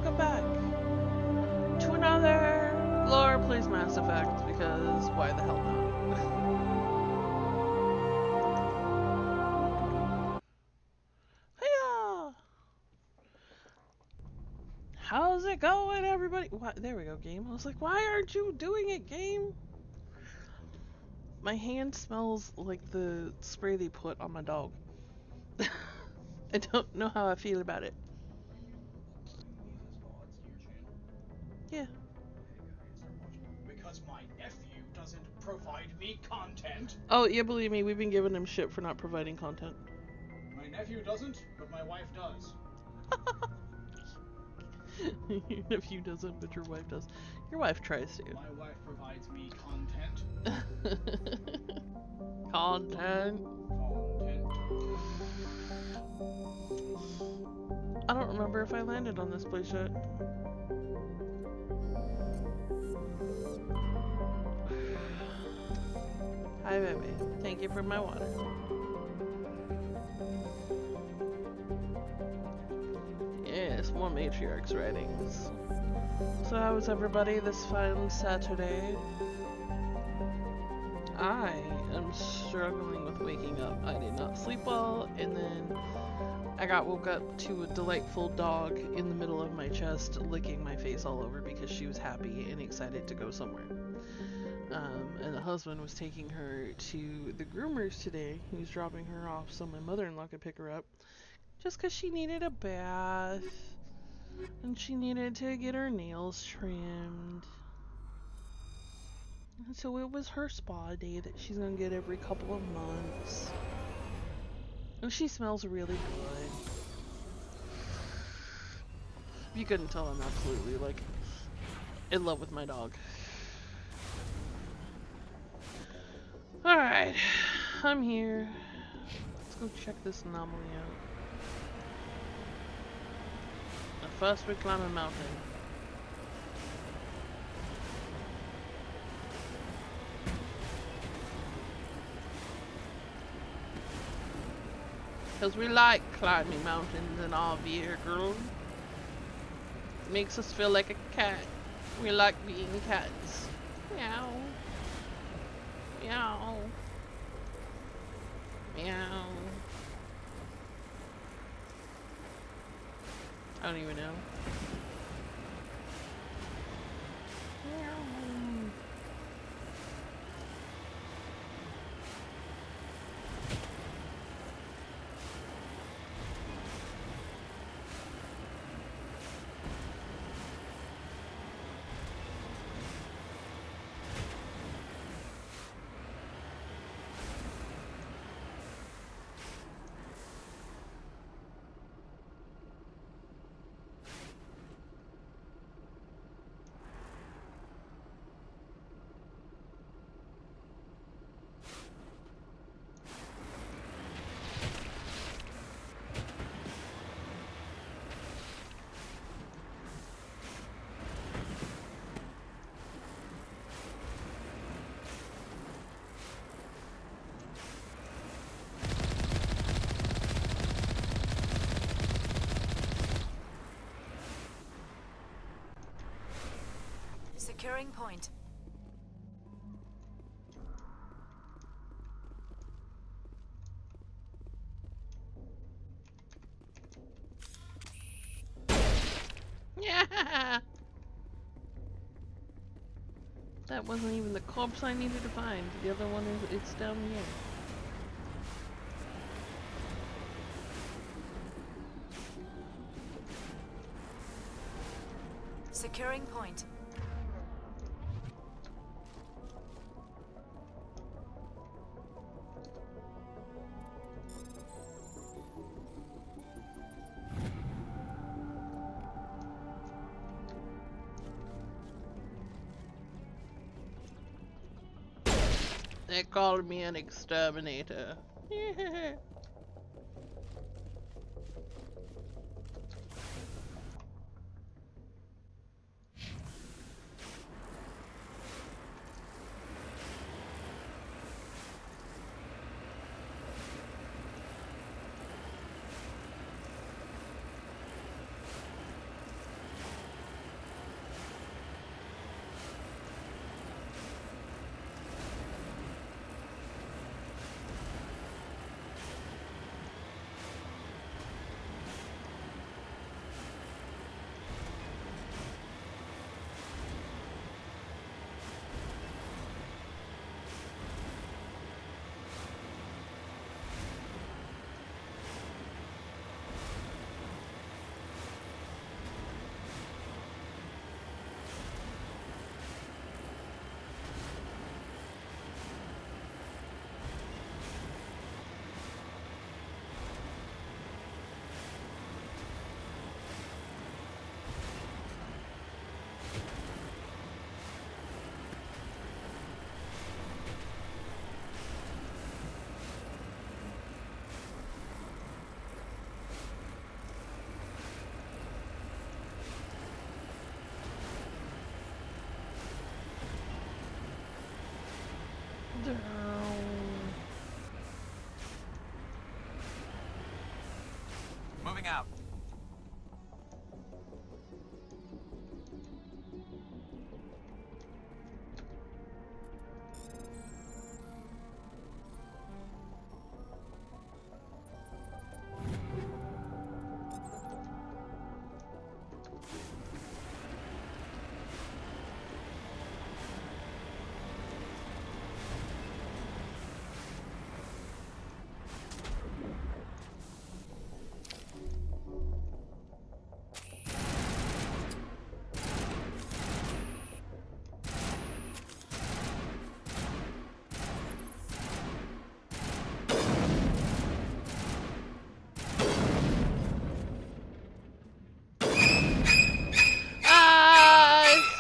welcome back to another Lore Plays Mass Effect, because why the hell not? Hiya! How's it going, everybody? Why, there we go, game. I was like, why aren't you doing it, game? My hand smells like the spray they put on my dog. I don't know how I feel about it. Yeah. Because my nephew doesn't provide me content. Oh, yeah, believe me, we've been giving him shit for not providing content. My nephew doesn't, but my wife does. Your nephew doesn't, but your wife does. Your wife tries to. My wife provides me content. Content. I don't remember if I landed on this place yet. Hi, baby. Thank you for my water. Yes, more Matriarch's writings. So how was everybody this fine Saturday? I am struggling with waking up. I did not sleep well, and then I got woke up to a delightful dog in the middle of my chest licking my face all over because she was happy and excited to go somewhere. And the husband was taking her to the groomers today. He was dropping her off so my mother-in-law could pick her up. Just because she needed a bath. And she needed to get her nails trimmed. And so it was her spa day that she's going to get every couple of months. And she smells really good. If you couldn't tell, I'm absolutely, like, in love with my dog. Alright, I'm here. Let's go check this anomaly out. But first we climb a mountain. Because we like climbing mountains in our vehicle. It makes us feel like a cat. We like being cats. Meow. Meow. Meow. I don't even know. Meow. Securing point. Yeah. That wasn't even the corpse I needed to find. The other one is, it's down here. Securing point. They called me an exterminator. moving out.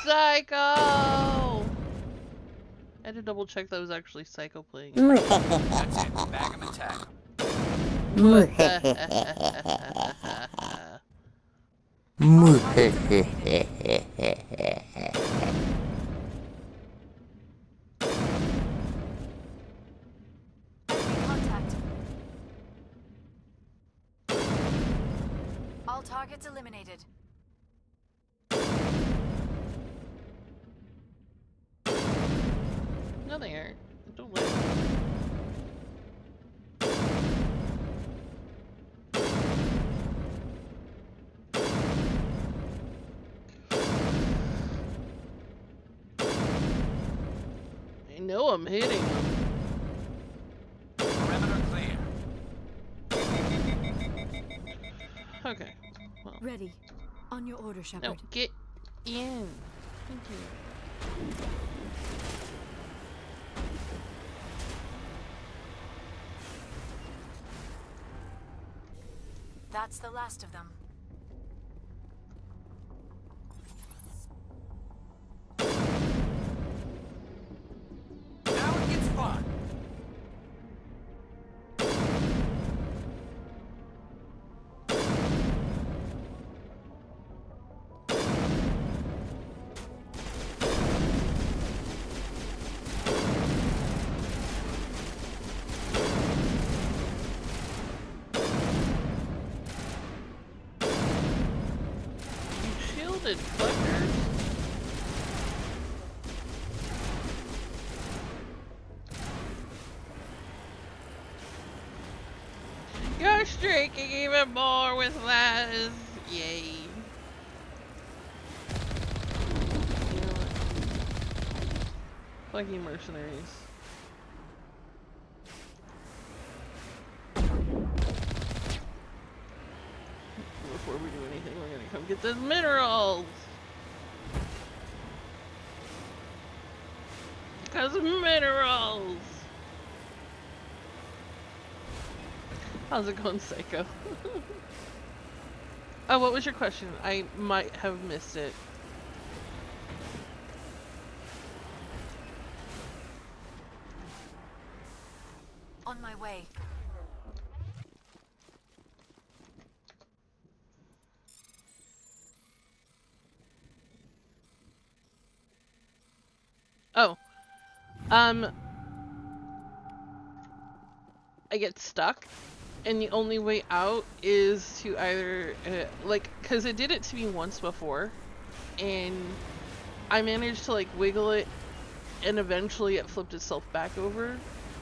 Psycho! I had to double check that was actually Psycho playing it. That's it. Bag him and tag him. All targets eliminated. Enemy contact. All targets eliminated. No, they aren't. Don't let I know I'm hitting them. Perimeter clear. Okay. Well, Ready. On your order, no, Shepard. get in. Thank you. That's the last of them. Now it gets fun. You shielded fuckers. You're streaking even more with Laz. Yay. You know what? Fucking mercenaries. Before we do anything, we're gonna come get those minerals! Because minerals! How's it going, Psycho? Oh, what was your question? I might have missed it. On my way. Oh. I get stuck, and the only way out is to either, like, because it did it to me once before, and I managed to, like, wiggle it, and eventually it flipped itself back over.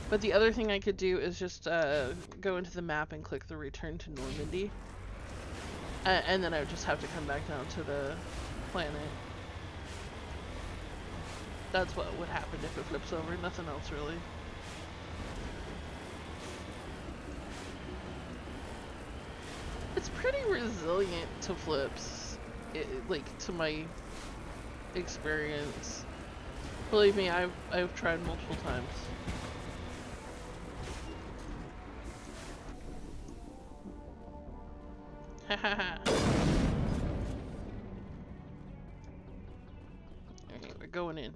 But the other thing I could do is just, go into the map and click the return to Normandy. And then I would just have to come back down to the planet. That's what would happen if it flips over, nothing else really. It's pretty resilient to flips, like, to my experience. Believe me, I've tried multiple times. Hahaha. Alright, we're going in.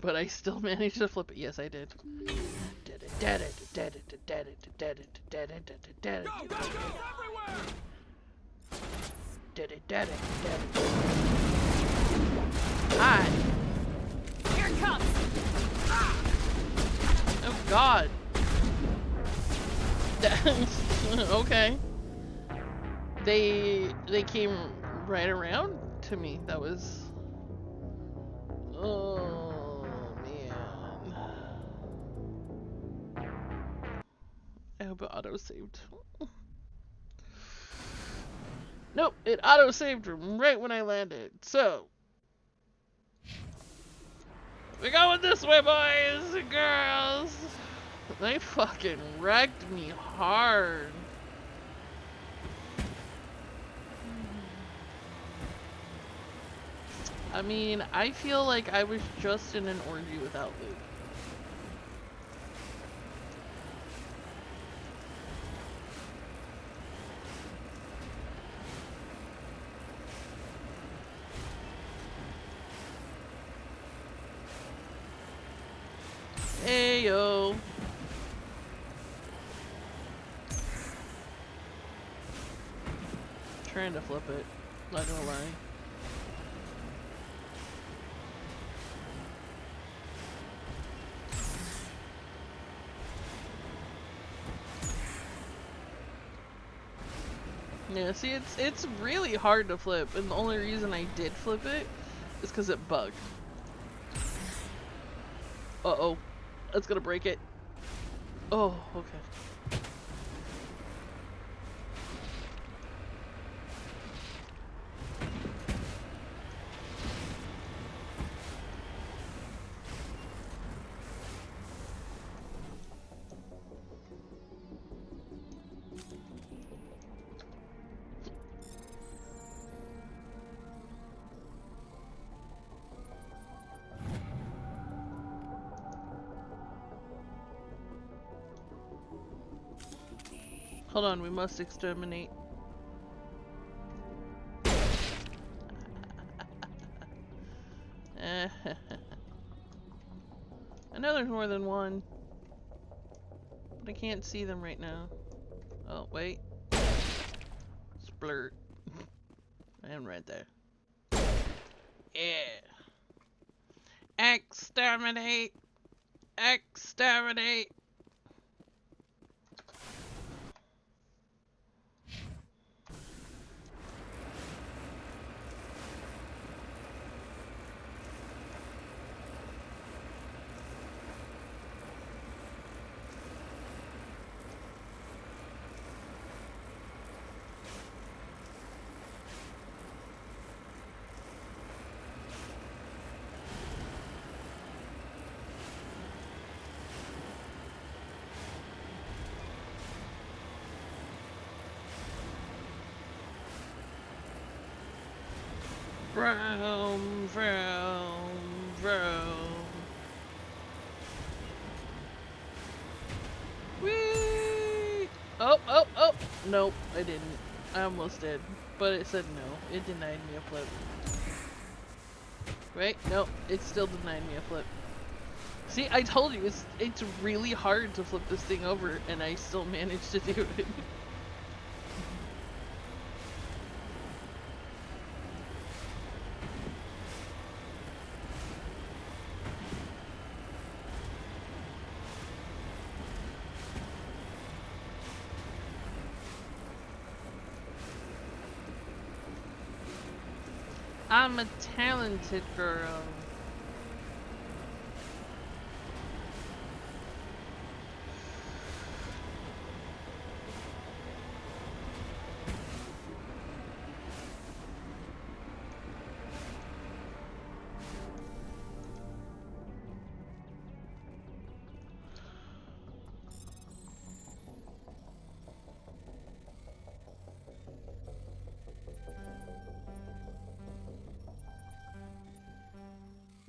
But I still managed to flip it. Yes, I did. Hi. Here it comes! Oh God. Okay. They came right around to me. That was. Oh man. I hope it auto saved. Nope, it auto saved right when I landed. So we're going this way, boys and girls. They fucking wrecked me hard. I mean, I feel like I was just in an orgy without lube. Ayo. Trying to flip it, not gonna lie. Yeah, see, it's really hard to flip, and the only reason I did flip it is because it bugged. Uh-oh. That's gonna break it. Oh, okay. Hold on, we must exterminate. I know there's more than one, but I can't see them right now. Oh, wait. Splurt. I am right there. Yeah. Exterminate! Exterminate! Vroom, vroom, vroom. Whee! Oh, oh, oh! Nope, I didn't. I almost did. But it said no. It denied me a flip. Right? Nope, it still denied me a flip. See, I told you, it's really hard to flip this thing over, and I still managed to do it. I'm a talented girl.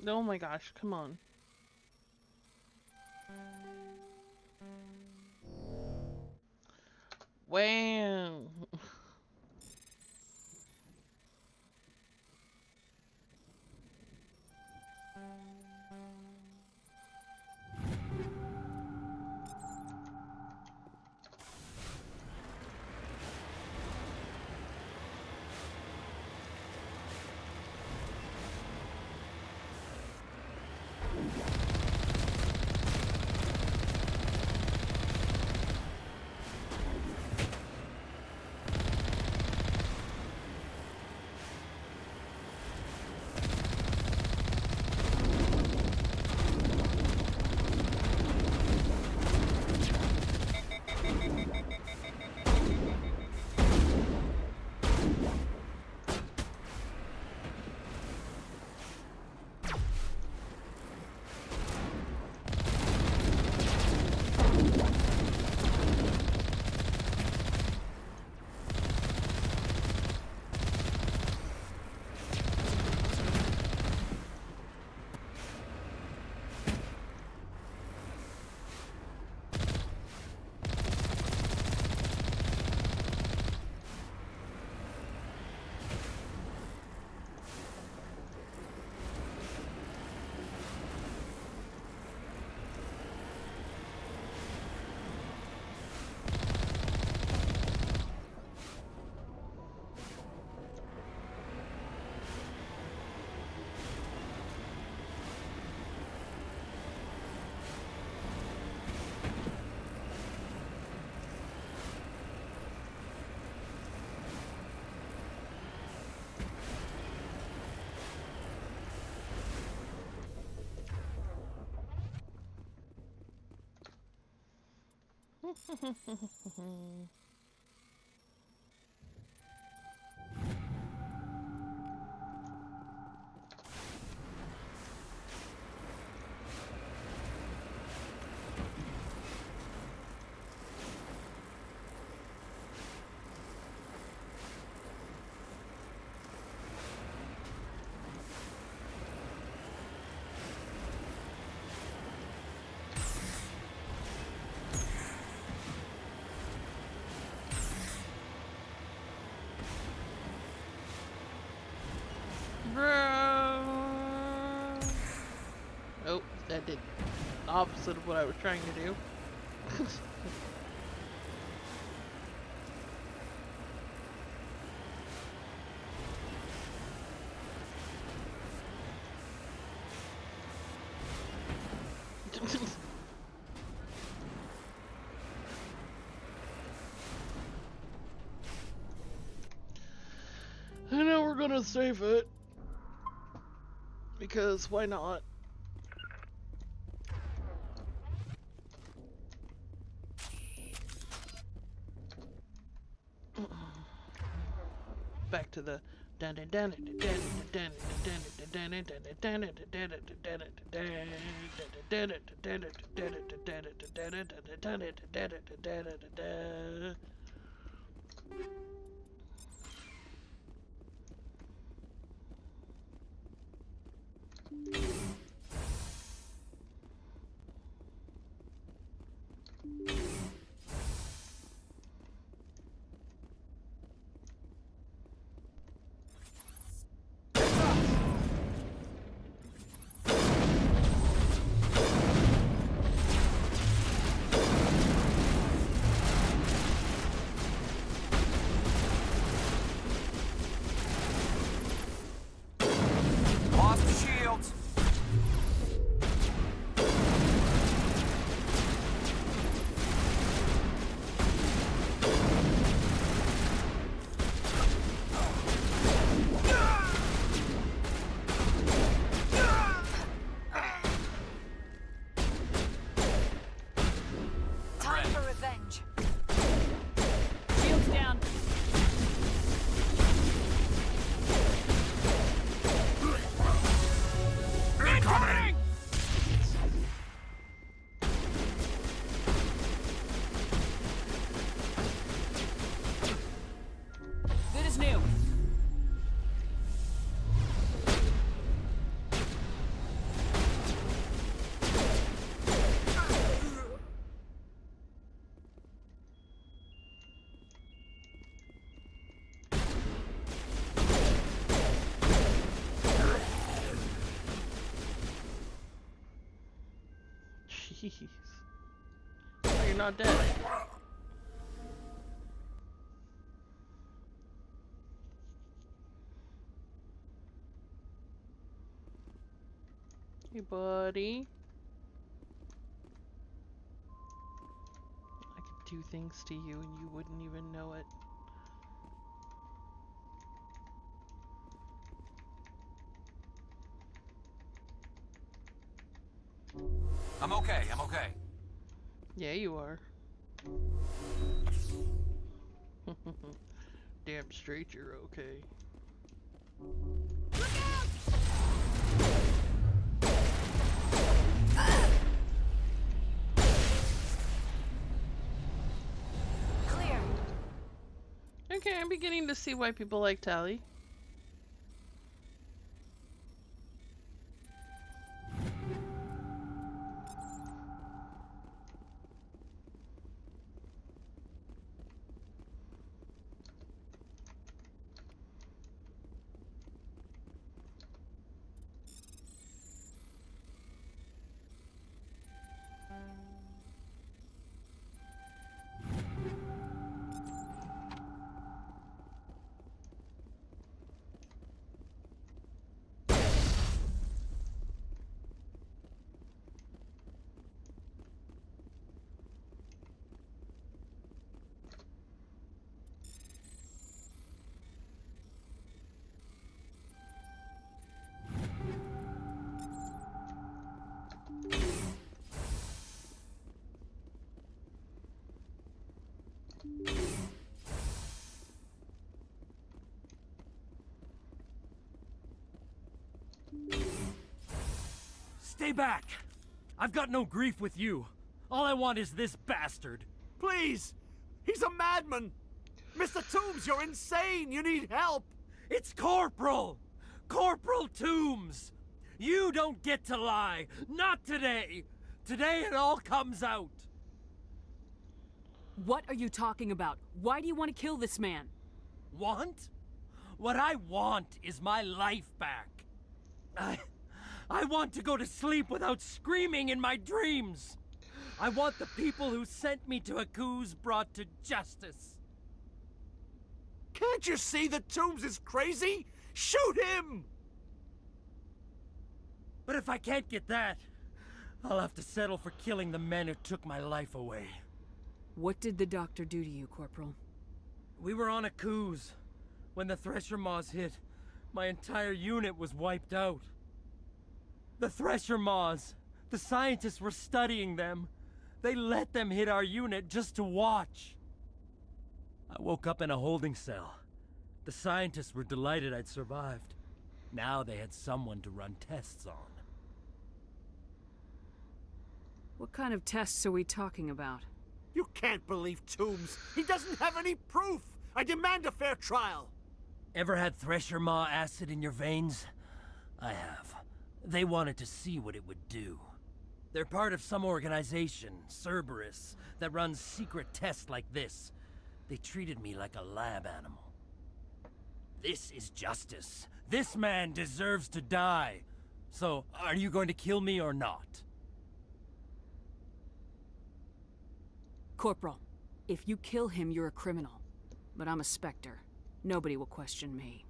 Oh my gosh, come on. Wow. Oh, that did the opposite of what I was trying to do. I know we're gonna save it. Because why not? Back to the Lost the shields. Time for revenge. Shields down. Incoming! Good as new. Jeez. Oh, you're not dead. Hey, buddy. I could do things to you and you wouldn't even know it. I'm okay, I'm okay. Yeah, you are. Damn straight you're okay. Clear. Okay, I'm beginning to see why people like Tally. Stay back! I've got no grief with you. All I want is this bastard. Please! He's a madman! Mr. Toombs, you're insane! You need help! It's Corporal! Corporal Toombs! You don't get to lie! Not today! Today it all comes out! What are you talking about? Why do you want to kill this man? Want? What I want is my life back. I want to go to sleep without screaming in my dreams. I want the people who sent me to Akuz brought to justice. Can't you see that Toombs is crazy? Shoot him! But if I can't get that, I'll have to settle for killing the men who took my life away. What did the doctor do to you, Corporal? We were on Akuz. When the Thresher Maws hit, my entire unit was wiped out. The Thresher Maws, the scientists were studying them. They let them hit our unit just to watch. I woke up in a holding cell. The scientists were delighted I'd survived. Now they had someone to run tests on. What kind of tests are we talking about? You can't believe Toombs! He doesn't have any proof! I demand a fair trial! Ever had Thresher Maw acid in your veins? I have. They wanted to see what it would do. They're part of some organization, Cerberus, that runs secret tests like this. They treated me like a lab animal. This is justice. This man deserves to die. So, are you going to kill me or not? Corporal, if you kill him, you're a criminal. But I'm a Spectre. Nobody will question me.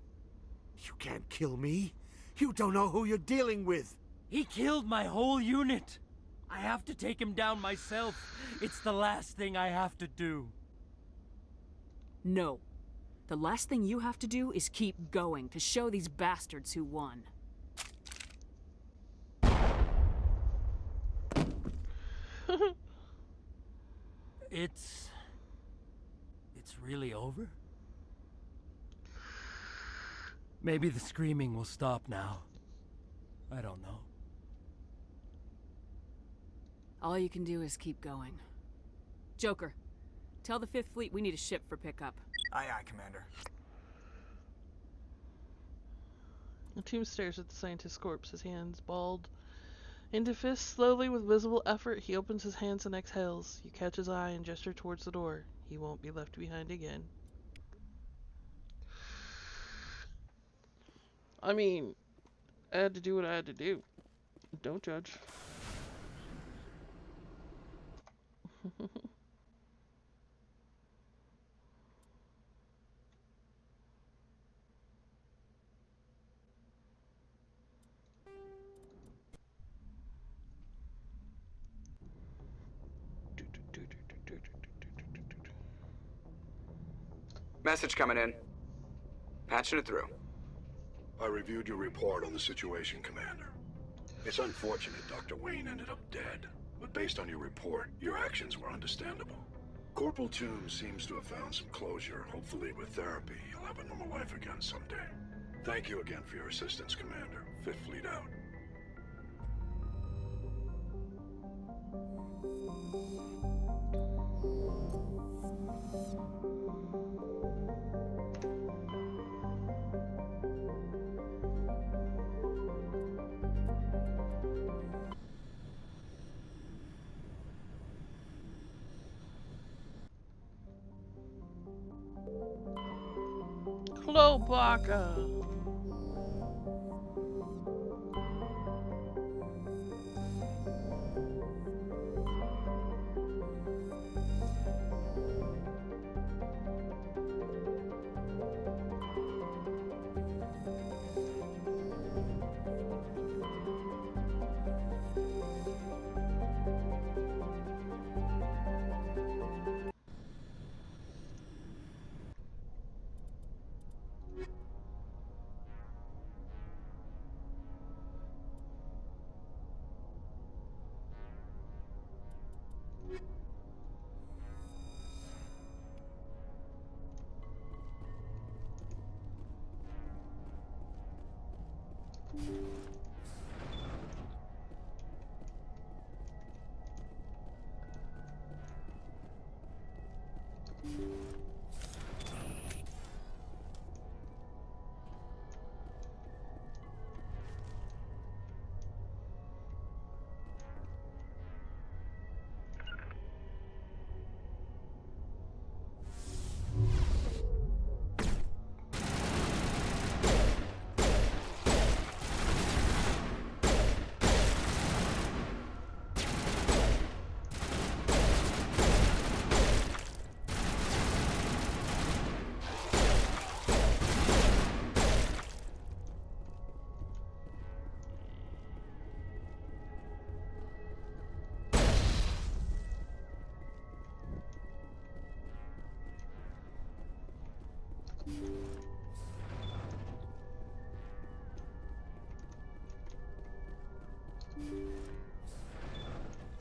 You can't kill me. You don't know who you're dealing with. He killed my whole unit. I have to take him down myself. It's the last thing I have to do. No. The last thing you have to do is keep going to show these bastards who won. It's really over? Maybe the screaming will stop now. I don't know. All you can do is keep going. Joker, tell the Fifth Fleet we need a ship for pickup. Aye, aye, Commander. The team stares at the scientist's corpse, his hands balled into fists. Slowly, with visible effort, he opens his hands and exhales. You catch his eye and gesture towards the door. He won't be left behind again. I mean, I had to do what I had to do. Don't judge. Message coming in. Patching it through. I reviewed your report on the situation, Commander. It's unfortunate Dr. Wayne ended up dead, but based on your report, your actions were understandable. Corporal Toombs seems to have found some closure. Hopefully with therapy, he'll have a normal life again someday. Thank you again for your assistance, Commander. Fifth Fleet out. Cloaca.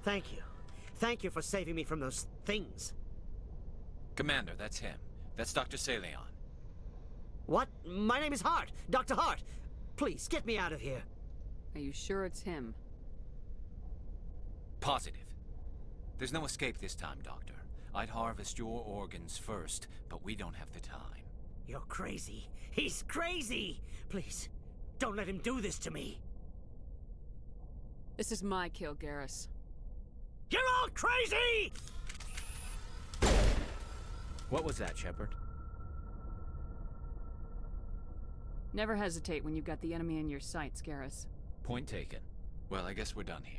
Thank you. Thank you for saving me from those things. Commander, that's him. That's Dr. Saleon. What? My name is Hart. Dr. Hart. Please, get me out of here. Are you sure it's him? Positive. There's no escape this time, Doctor. I'd harvest your organs first, but we don't have the time. You're crazy. He's crazy! Please, don't let him do this to me. This is my kill, Garrus. You're all crazy! What was that, Shepard? Never hesitate when you've got the enemy in your sights, Garrus. Point taken. Well, I guess we're done here.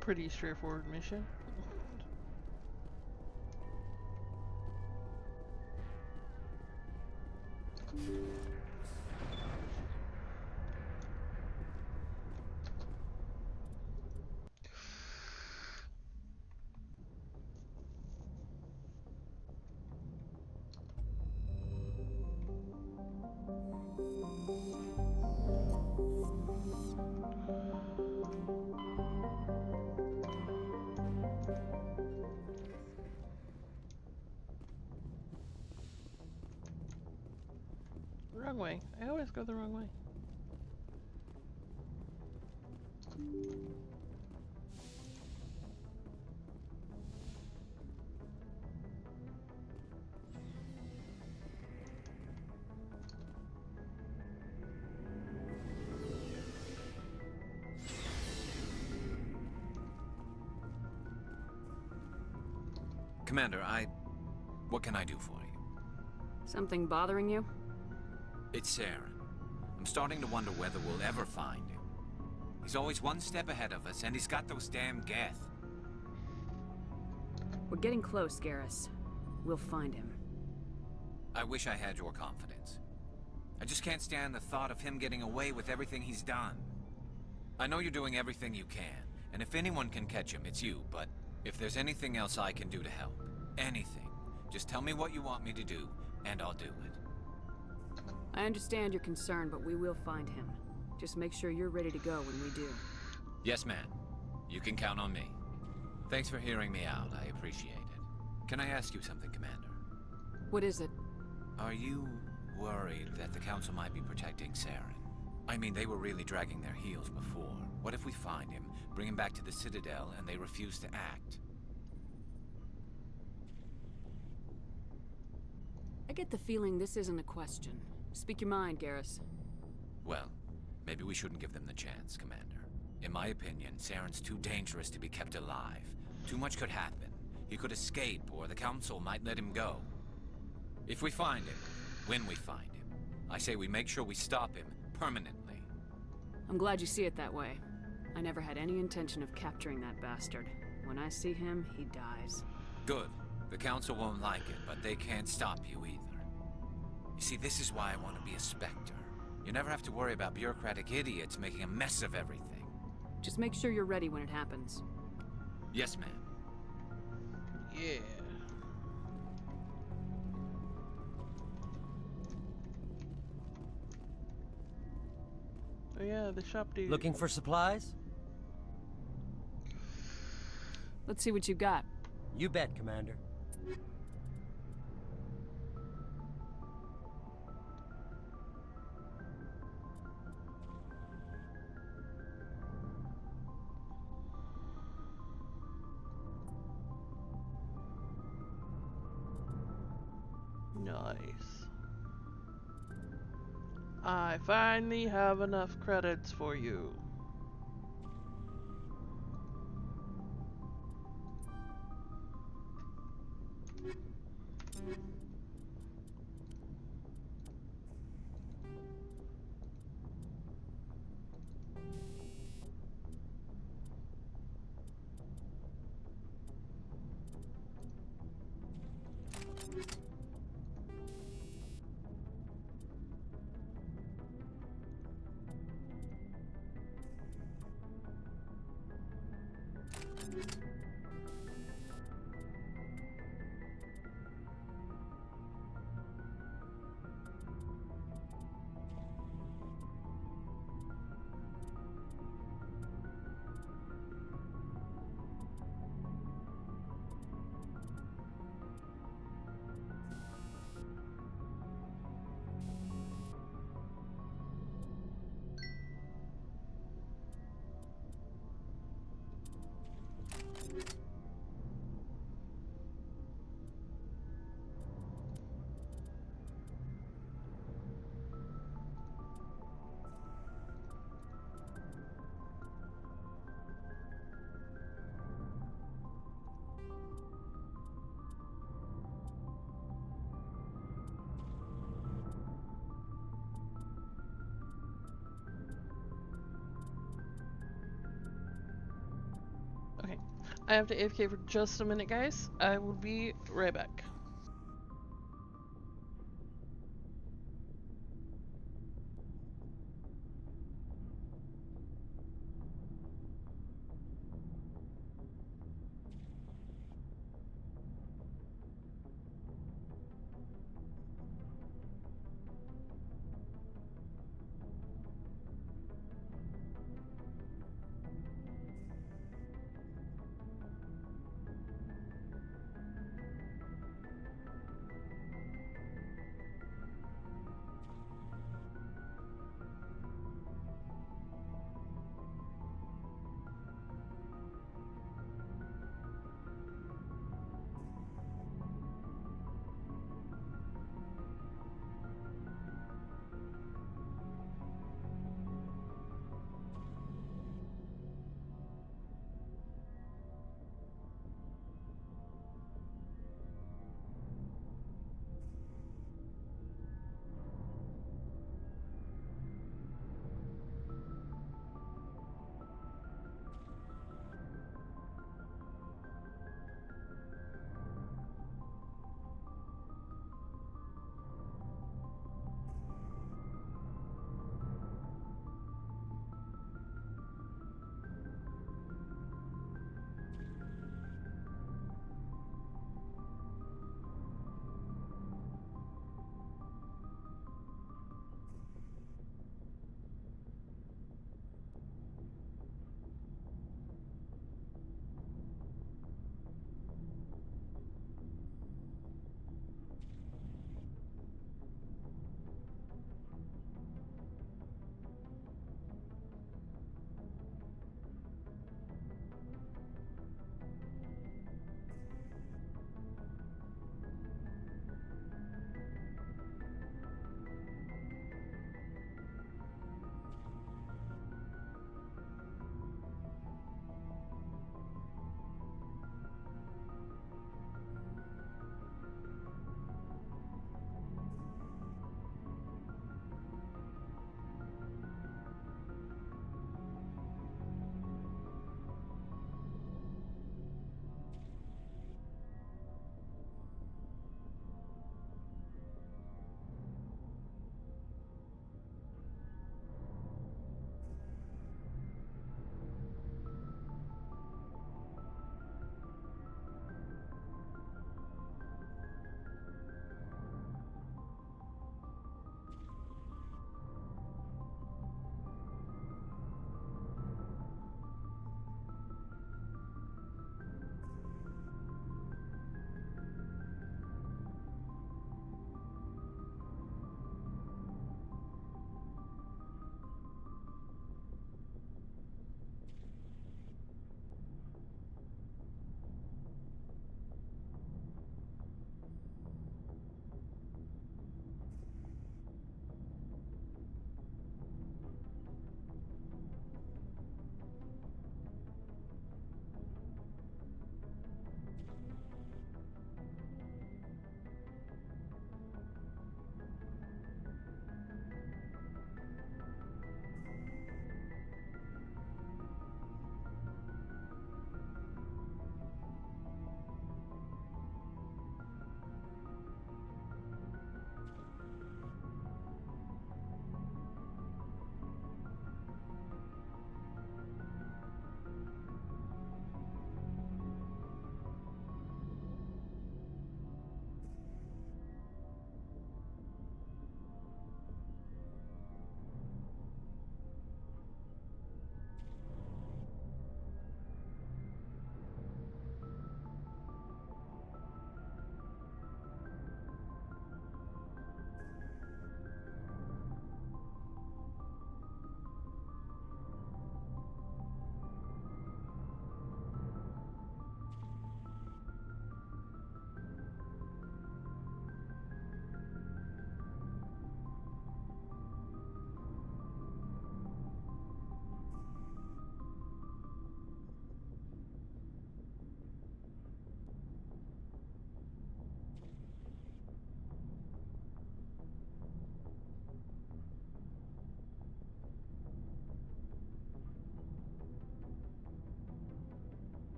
Pretty straightforward mission. Wrong way. I always go the wrong way. Commander, what can I do for you? Something bothering you? It's Saren. I'm starting to wonder whether we'll ever find him. He's always one step ahead of us, and he's got those damn Geth. We're getting close, Garrus. We'll find him. I wish I had your confidence. I just can't stand the thought of him getting away with everything he's done. I know you're doing everything you can, and if anyone can catch him, it's you, but if there's anything else I can do to help, anything, just tell me what you want me to do, and I'll do it. I understand your concern, but we will find him. Just make sure you're ready to go when we do. Yes, ma'am. You can count on me. Thanks for hearing me out. I appreciate it. Can I ask you something, Commander? What is it? Are you worried that the Council might be protecting Saren? I mean, they were really dragging their heels before. What if we find him, bring him back to the Citadel, and they refuse to act? I get the feeling this isn't a question. Speak your mind, Garrus. Well, maybe we shouldn't give them the chance, Commander. In my opinion, Saren's too dangerous to be kept alive. Too much could happen. He could escape, or the Council might let him go. If we find him, when we find him, I say we make sure we stop him permanently. I'm glad you see it that way. I never had any intention of capturing that bastard. When I see him, he dies. Good. The Council won't like it, but they can't stop you either. You see, this is why I want to be a Spectre. You never have to worry about bureaucratic idiots making a mess of everything. Just make sure you're ready when it happens. Yes, ma'am. Yeah. Oh yeah, the shop dude. Looking for supplies? Let's see what you got. You bet, Commander. Nice. I finally have enough credits for you. Okay, I have to AFK for just a minute, guys. I will be right back.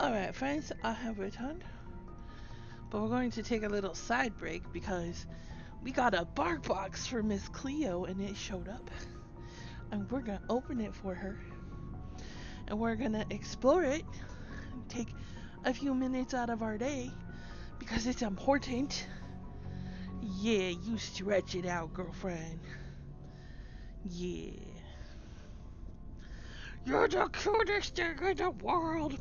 Alright, friends, I have returned. But we're going to take a little side break because we got a bark box for Miss Cleo and it showed up. And we're gonna open it for her. And we're gonna explore it. And take a few minutes out of our day because it's important. Yeah, you stretch it out, girlfriend. Yeah. You're the cutest thing in the world.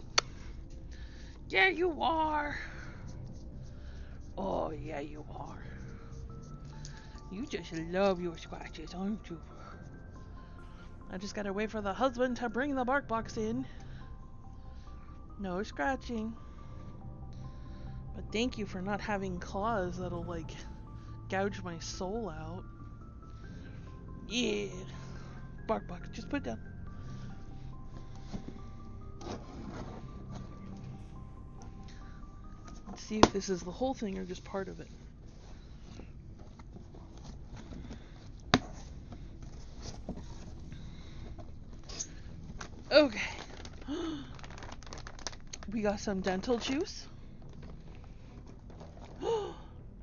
Yeah, you are. Oh, yeah, you are. You just love your scratches, don't you? I just gotta wait for the husband to bring the bark box in. No scratching. But thank you for not having claws that'll, like, gouge my soul out. Yeah. Bark box, just put it down. Let's see if this is the whole thing or just part of it. Okay. We got some dental juice.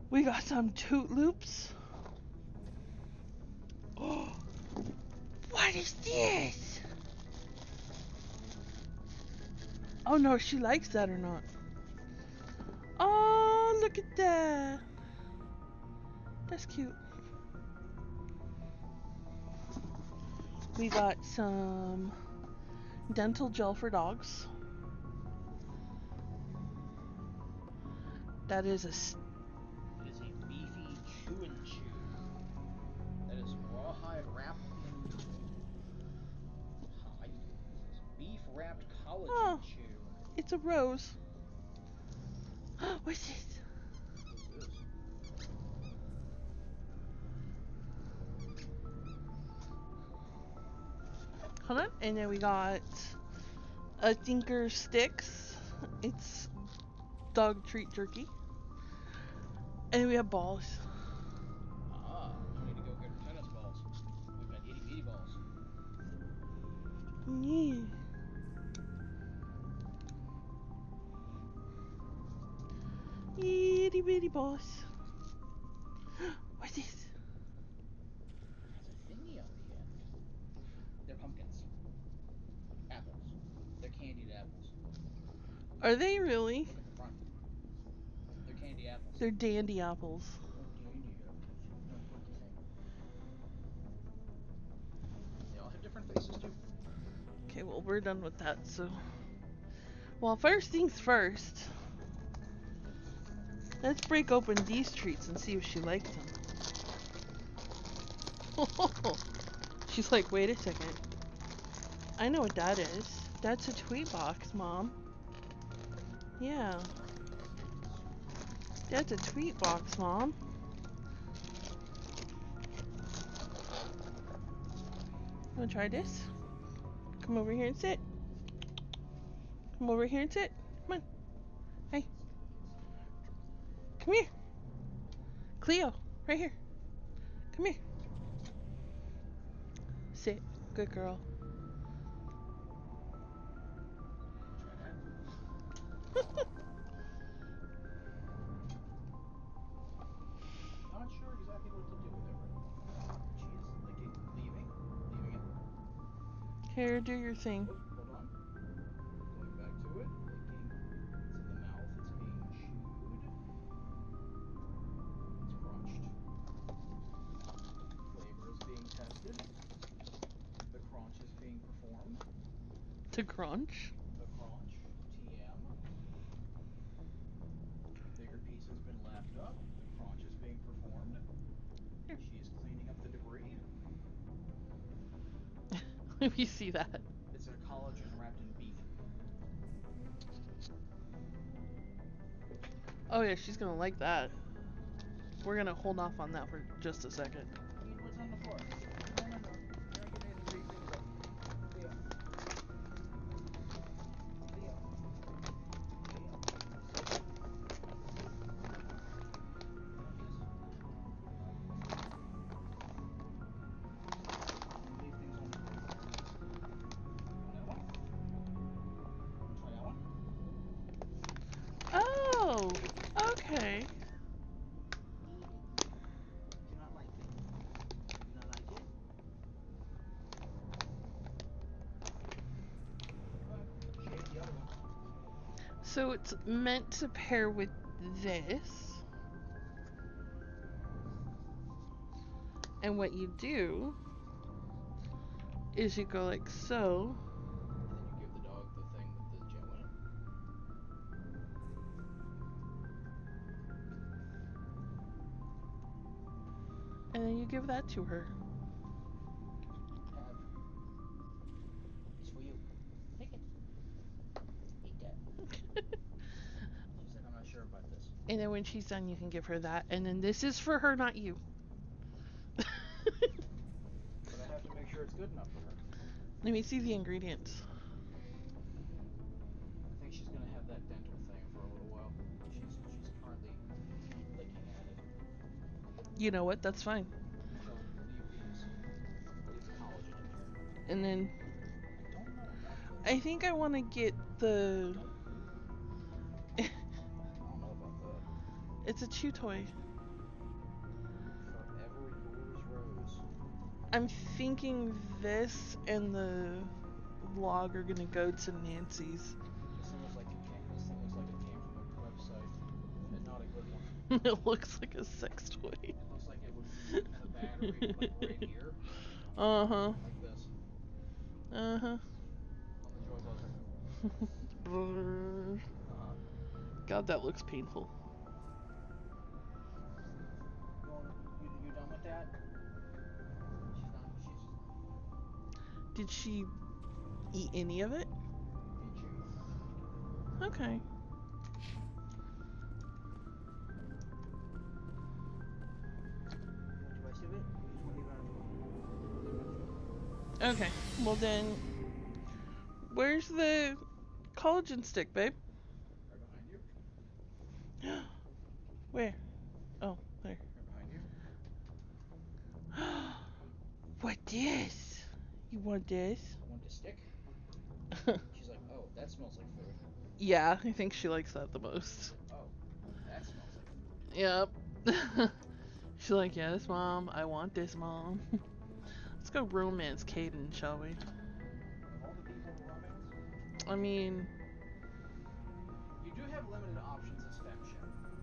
We got some Toot Loops. What is this? Oh no, she likes that or not. Oh, look at that. That's cute. We got some dental gel for dogs. That is a It is a beefy chew and chew. That is rawhide wrapped in beef wrapped collagen Oh. chew. It's a rose. What's this? What's this? Hold on. And then we got a Tinker Sticks. It's dog treat jerky. And we have balls. Ah, we need to go get her tennis balls. We've got itty bitty balls. Yeah. Itty bitty balls. What's this? Has a thingy on the end. They're pumpkins. Apples. They're candied apples. Are they really? Look at the front. They're candy apples. They're dandy apples. Oh, dandy apples. What do you think? They all have different faces too. Okay, well, we're done with that, so. Well, first things first. Let's break open these treats and see if she likes them. She's like, wait a second. I know what that is. That's a tweet box, Mom. Yeah. That's a tweet box, Mom. Wanna try this? Come over here and sit. Come over here and sit. Come on. Hey. Come here. Cleo, right here. Come here. Sit. Good girl. Not sure exactly what to do with her. She is licking, leaving it. Here, do your thing. Oh, hold on. Going back to it, licking. It's in the mouth, it's being chewed. It's crunched. Flavor is being tested. The crunch is being performed. To crunch. The crunch, TM. Bigger piece has been lapped up. The crunch is being performed. She is cleaning up the debris. Let me see that. It's a collagen wrapped in beef. Oh yeah, she's gonna like that. We're gonna hold off on that for just a second. Eat what's on the floor. No. You're getting the three things up. Leo. Leo. Leave things on the floor. That one? Try that one? So it's meant to pair with this. And what you do is you go like so. And then you give the dog the thing with the gel in it. And then you give that to her. Have. It's for you. Take it. Eat that. She's like, I'm not sure about this. And then when she's done, you can give her that. And then this is for her, not you. But I have to make sure it's good enough for her. Let me see the ingredients. I think she's gonna have that dental thing for a little while. She's currently licking at it. You know what? That's fine. So leave the collagen in here. And then I don't know about I think I want to get the. I don't know about that. It's a chew toy. Forever yours, Rose. I'm thinking this and the log are gonna go to Nancy's. This thing looks like it came from a website, and not a good one. It looks like a sex toy. It looks like it would be in a battery, like right here, Uh huh. like this, Uh huh. on the joy buzzer. God, that looks painful. You done with that? She's done. Did she eat any of it? She's did you? Okay. You want the rest of it? You just want to leave it on? Okay. Well then, where's the collagen stick, babe? Right behind you. Where? Oh, there. Right behind you. What this? You want this? Want the stick? She's like, oh, that smells like food. Yeah, I think she likes that the most. Oh, that smells like food. Yep. She's like, yes, Mom. I want this, Mom. Let's go romance Caden, shall we? Of all the people in romance, I mean, you do have limited options as fem ship.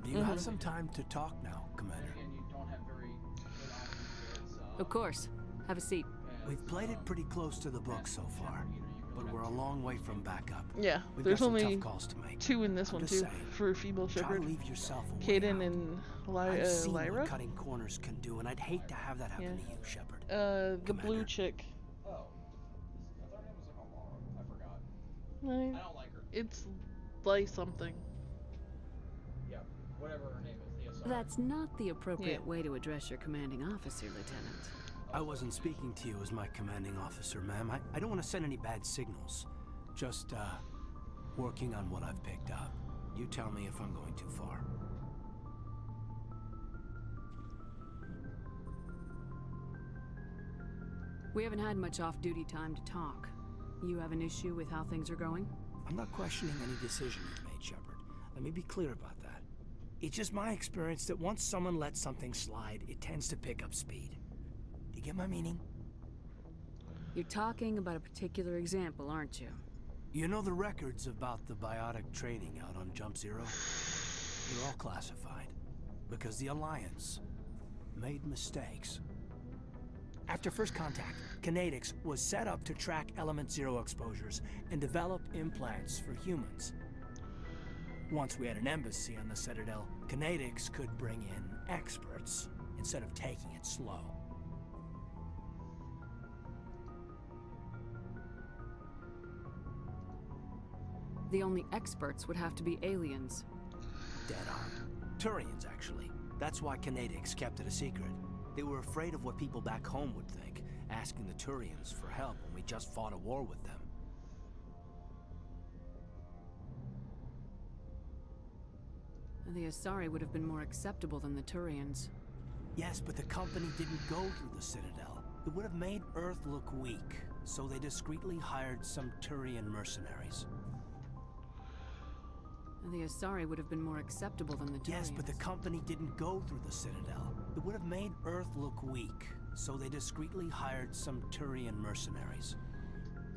Do you have some time to talk now, Commander? Again, you don't have very good options as, Of course. Have a seat. We've played it pretty close to the book so far, but we're a long way from backup. yeah, We've there's got some only tough calls to make. 2 in this I'm one, just too, saying, for a female Try to shepherd. leave yourself a way Caden out. and I've seen Lyra? what cutting corners can do, and I'd hate to have that happen Yeah. to you, Shepard. The blue Commander. chick. Oh. I thought her name was like Alara. I forgot. I- I don't like her. It's like something. Yeah. Whatever her name is. The SR. That's not the appropriate Yeah. way to address your commanding officer, Lieutenant. I wasn't speaking to you as my commanding officer, ma'am. I don't want to send any bad signals. Just, working on what I've picked up. You tell me if I'm going too far. We haven't had much off-duty time to talk. You have an issue with how things are going? I'm not questioning any decision you've made, Shepard. Let me be clear about that. It's just my experience that once someone lets something slide, it tends to pick up speed. Do you get my meaning? You're talking about a particular example, aren't you? You know the records about the biotic training out on Jump Zero? They're all classified. Because the Alliance made mistakes. After first contact, Kinetics was set up to track Element Zero exposures and develop implants for humans. Once we had an embassy on the Citadel, Kinetics could bring in experts instead of taking it slow. The only experts would have to be aliens. Dead on. Turians, actually. That's why Kinetics kept it a secret. They were afraid of what people back home would think, asking the Turians for help when we just fought a war with them. The Asari would have been more acceptable than the Turians. Yes, but the company didn't go through the Citadel. It would have made Earth look weak, so they discreetly hired some Turian mercenaries. The Asari would have been more acceptable than the Turians. Yes, but the company didn't go through the Citadel. It would have made Earth look weak, so they discreetly hired some Turian mercenaries.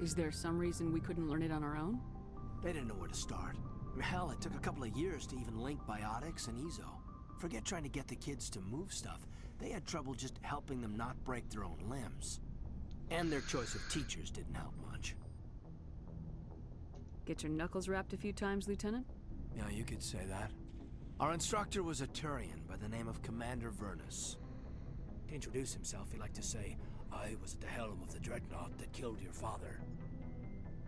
Is there some reason we couldn't learn it on our own? They didn't know where to start. Hell, it took a couple of years to even link biotics and Ezo. Forget trying to get the kids to move stuff. They had trouble just helping them not break their own limbs. And their choice of teachers didn't help much. Get your knuckles rapped a few times, Lieutenant? Yeah, you could say that. Our instructor was a Turian by the name of Commander Vernus. To introduce himself, he liked to say, "I was at the helm of the dreadnought that killed your father."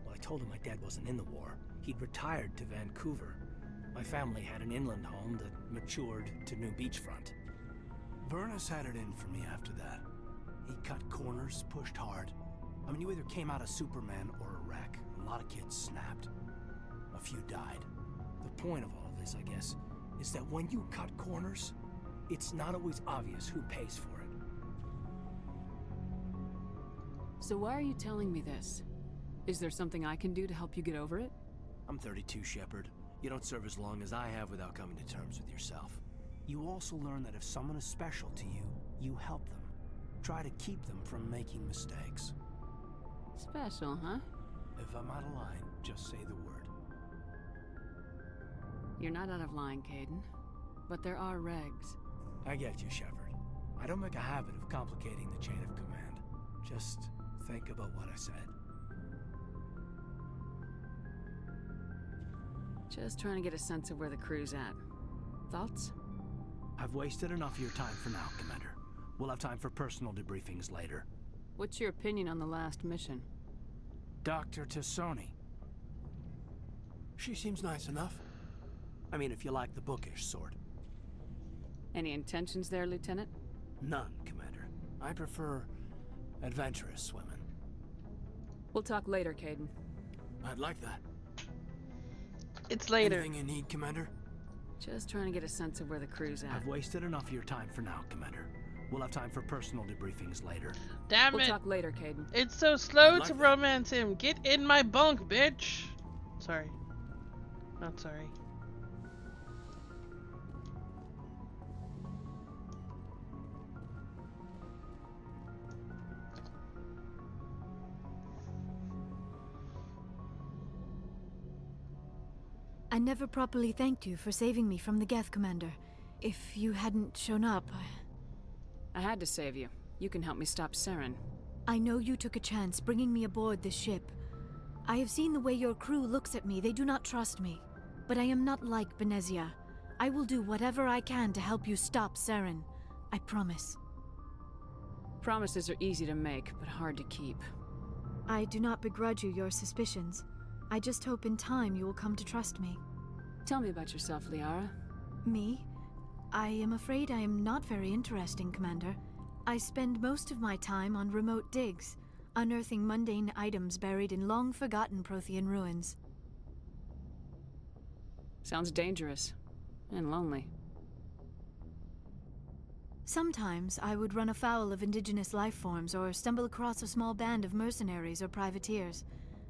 Well, I told him my dad wasn't in the war. He'd retired to Vancouver. My family had an inland home that matured to new beachfront. Vernus had it in for me after that. He cut corners, pushed hard. I mean, you either came out a Superman or a wreck. A lot of kids snapped. A few died. The point of all of this, I guess, is that when you cut corners, it's not always obvious who pays for it. So why are you telling me this? Is there something I can do to help you get over it? I'm 32, Shepard. You don't serve as long as I have without coming to terms with yourself. You also learn that if someone is special to you, you help them. Try to keep them from making mistakes. Special, huh? If I'm out of line, just say the word. You're not out of line, Caden. But there are regs. I get you, Shepard. I don't make a habit of complicating the chain of command. Just think about what I said. Just trying to get a sense of where the crew's at. Thoughts? I've wasted enough of your time for now, Commander. We'll have time for personal debriefings later. What's your opinion on the last mission? Dr. Tassoni. She seems nice enough. I mean, if you like the bookish sort. Any intentions there, Lieutenant? None, Commander. I prefer adventurous women. We'll talk later, Caden. I'd like that. It's later. Anything you need, Commander? Just trying to get a sense of where the crew's at. I've wasted enough of your time for now, Commander. We'll have time for personal debriefings later. Damn We'll it. talk later, Caden. It's so slow like to that. romance him. Get in my bunk, bitch. Sorry. Not sorry. I never properly thanked you for saving me from the Geth, Commander. If you hadn't shown up, I had to save you. You can help me stop Saren. I know you took a chance bringing me aboard this ship. I have seen the way your crew looks at me. They do not trust me. But I am not like Benezia. I will do whatever I can to help you stop Saren. I promise. Promises are easy to make, but hard to keep. I do not begrudge you your suspicions. I just hope in time you will come to trust me. Tell me about yourself, Liara. Me? I am afraid I am not very interesting, Commander. I spend most of my time on remote digs, unearthing mundane items buried in long-forgotten Prothean ruins. Sounds dangerous. And lonely. Sometimes I would run afoul of indigenous life forms or stumble across a small band of mercenaries or privateers.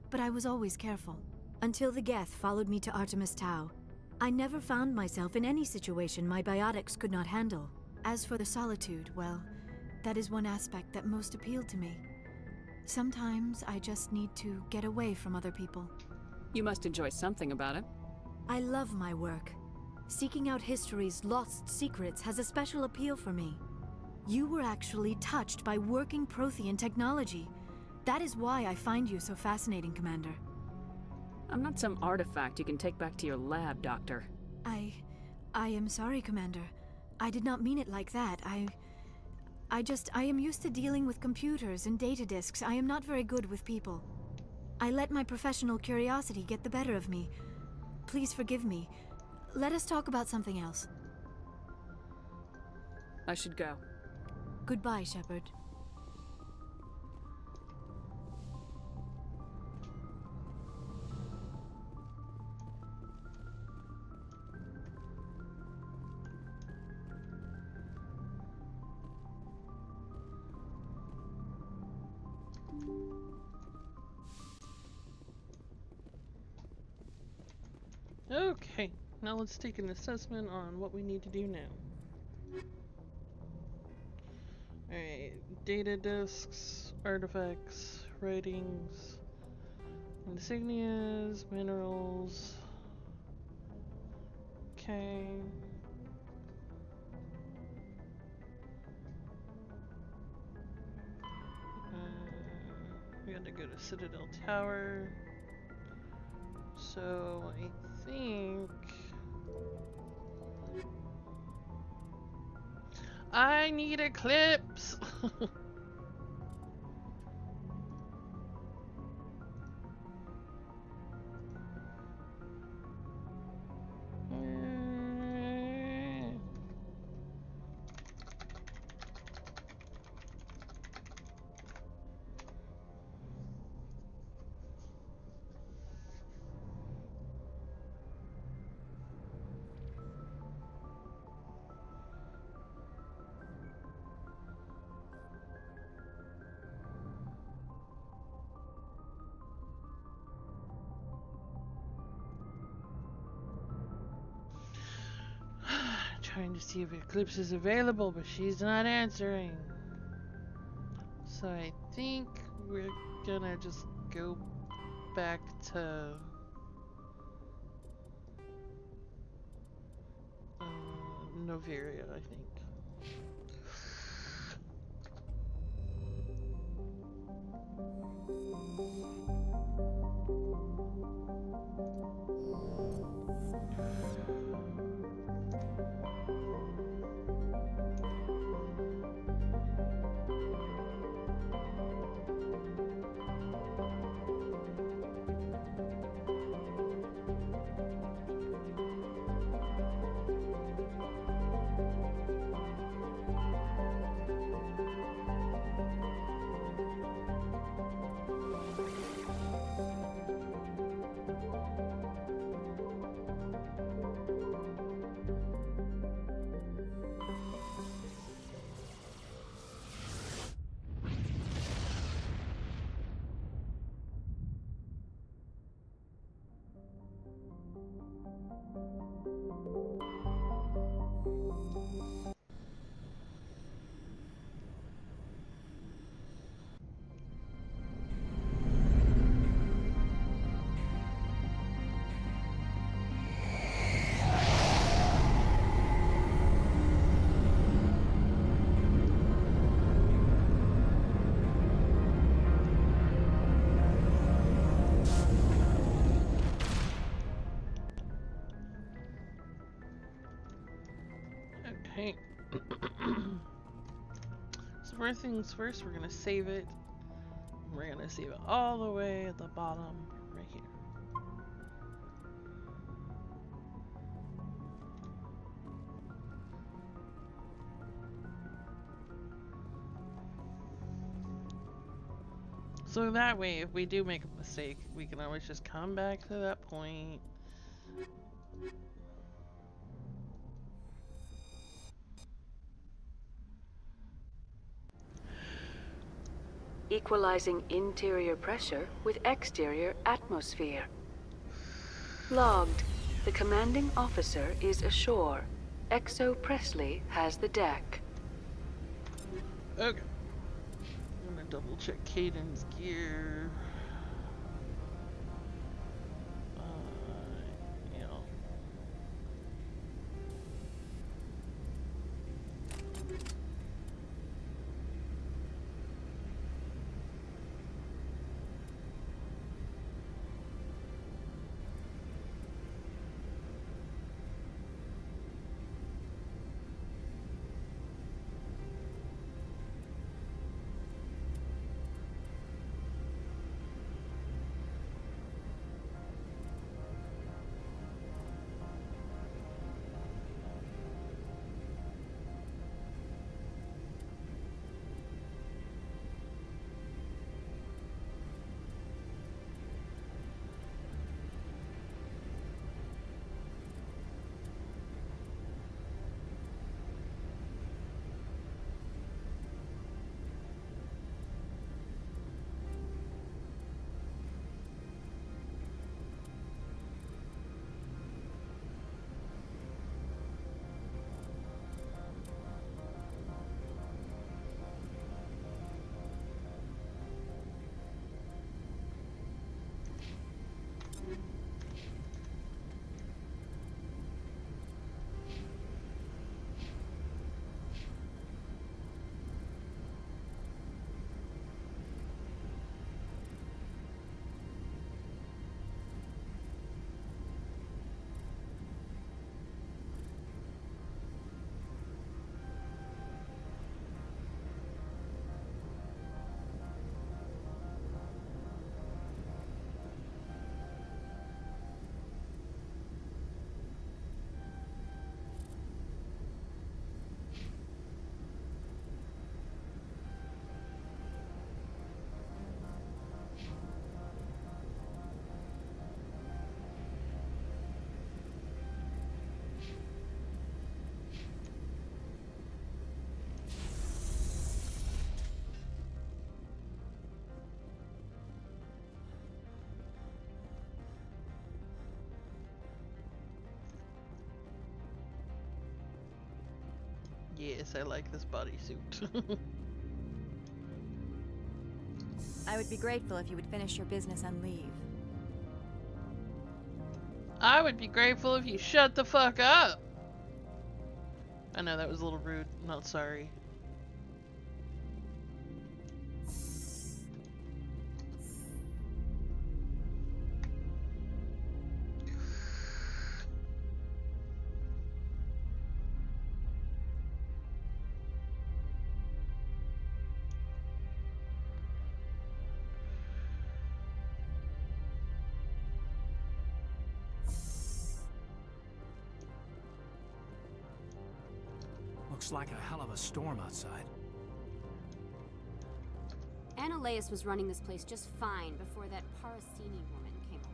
But I was always careful. Until the Geth followed me to Artemis Tau. I never found myself in any situation my biotics could not handle. As for the solitude, well, that is one aspect that most appealed to me. Sometimes I just need to get away from other people. You must enjoy something about it. I love my work. Seeking out history's lost secrets has a special appeal for me. You were actually touched by working Prothean technology. That is why I find you so fascinating, Commander. I'm not some artifact you can take back to your lab, Doctor. I am sorry, Commander. I did not mean it like that. I am used to dealing with computers and data disks. I am not very good with people. I let my professional curiosity get the better of me. Please forgive me. Let us talk about something else. I should go. Goodbye, Shepard. Okay, now let's take an assessment on what we need to do now. Alright, data disks, artifacts, writings, insignias, minerals. Okay. We had to go to Citadel Tower. So I think I need Eclipse. Trying to see if Eclipse is available, but she's not answering. So I think we're gonna just go back to Noveria, I think. Okay. So first things first, we're gonna save it. We're gonna save it all the way at the bottom, right here. So that way, if we do make a mistake, we can always just come back to that point. Equalizing interior pressure with exterior atmosphere. Logged. The commanding officer is ashore. Exo Presley has the deck. Okay. I'm gonna double check Caden's gear. Yeah. yes, I like this bodysuit. I would be grateful if you would finish your business and leave. I would be grateful if you shut the fuck up. I know that was a little rude. Not sorry. Looks like a hell of a storm outside. Annaleus was running this place just fine before that Parasini woman came along.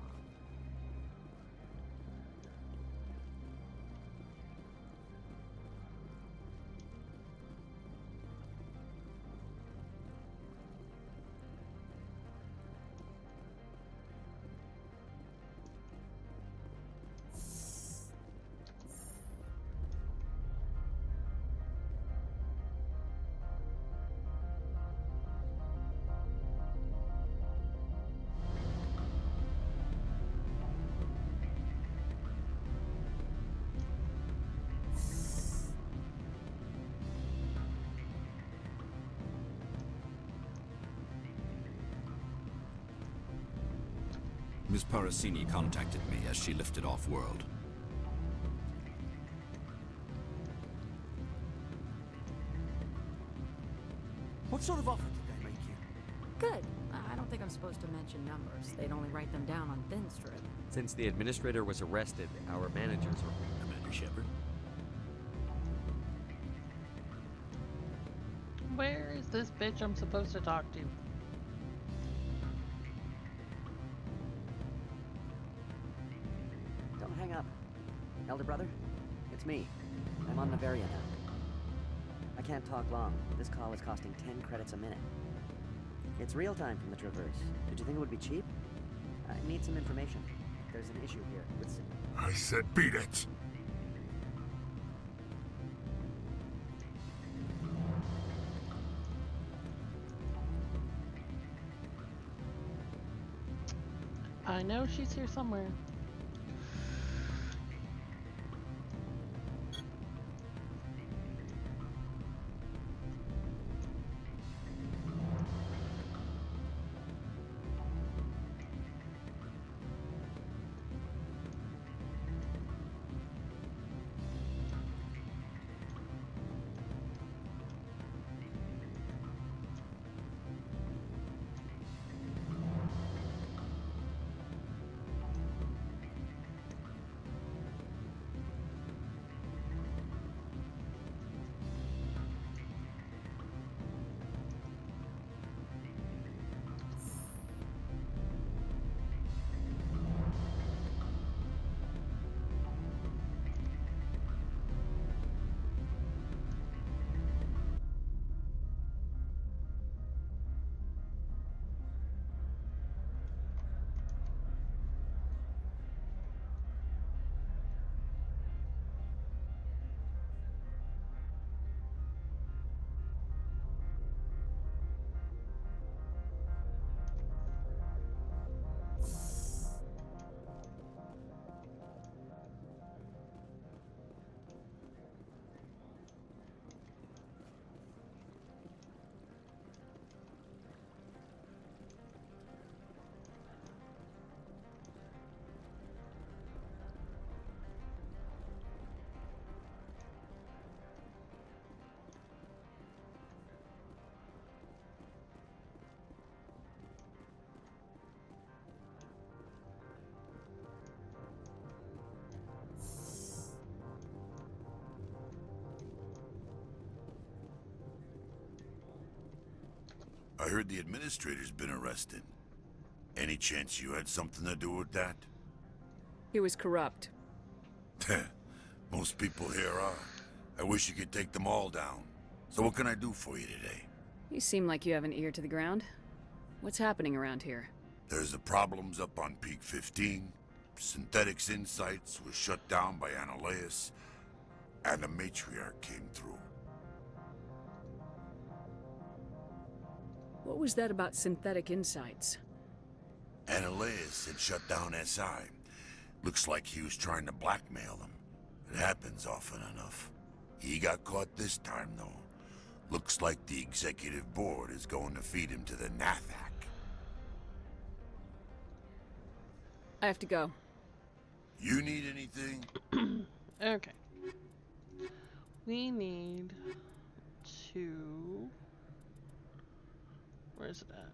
Miss Parasini contacted me as she lifted off-world. What sort of offer did they make you? Good. I don't think I'm supposed to mention numbers. They'd only write them down on thin strip. Since the administrator was arrested, our managers are... Commander Shepard? Where is this bitch I'm supposed to talk to? Don't hang up. Elder brother, it's me. I'm on Neveria now. I can't talk long. This call is costing 10 credits a minute. It's real time from the Traverse. Did you think it would be cheap? I need some information. There's an issue here with... I said beat it! I know she's here somewhere. I heard the administrator's been arrested. Any chance you had something to do with that? He was corrupt. Most people here are. I wish you could take them all down. So what can I do for you today? You seem like you have an ear to the ground. What's happening around here? There's the problems up on Peak 15. Synthetics Insights was shut down by Annaleus. And the Matriarch came through. What was that about synthetic insights? Ananias had shut down SI. Looks like he was trying to blackmail them. It happens often enough. He got caught this time, though. Looks like the executive board is going to feed him to the Nathak. I have to go. You need anything? Okay. We need to... Where's it at?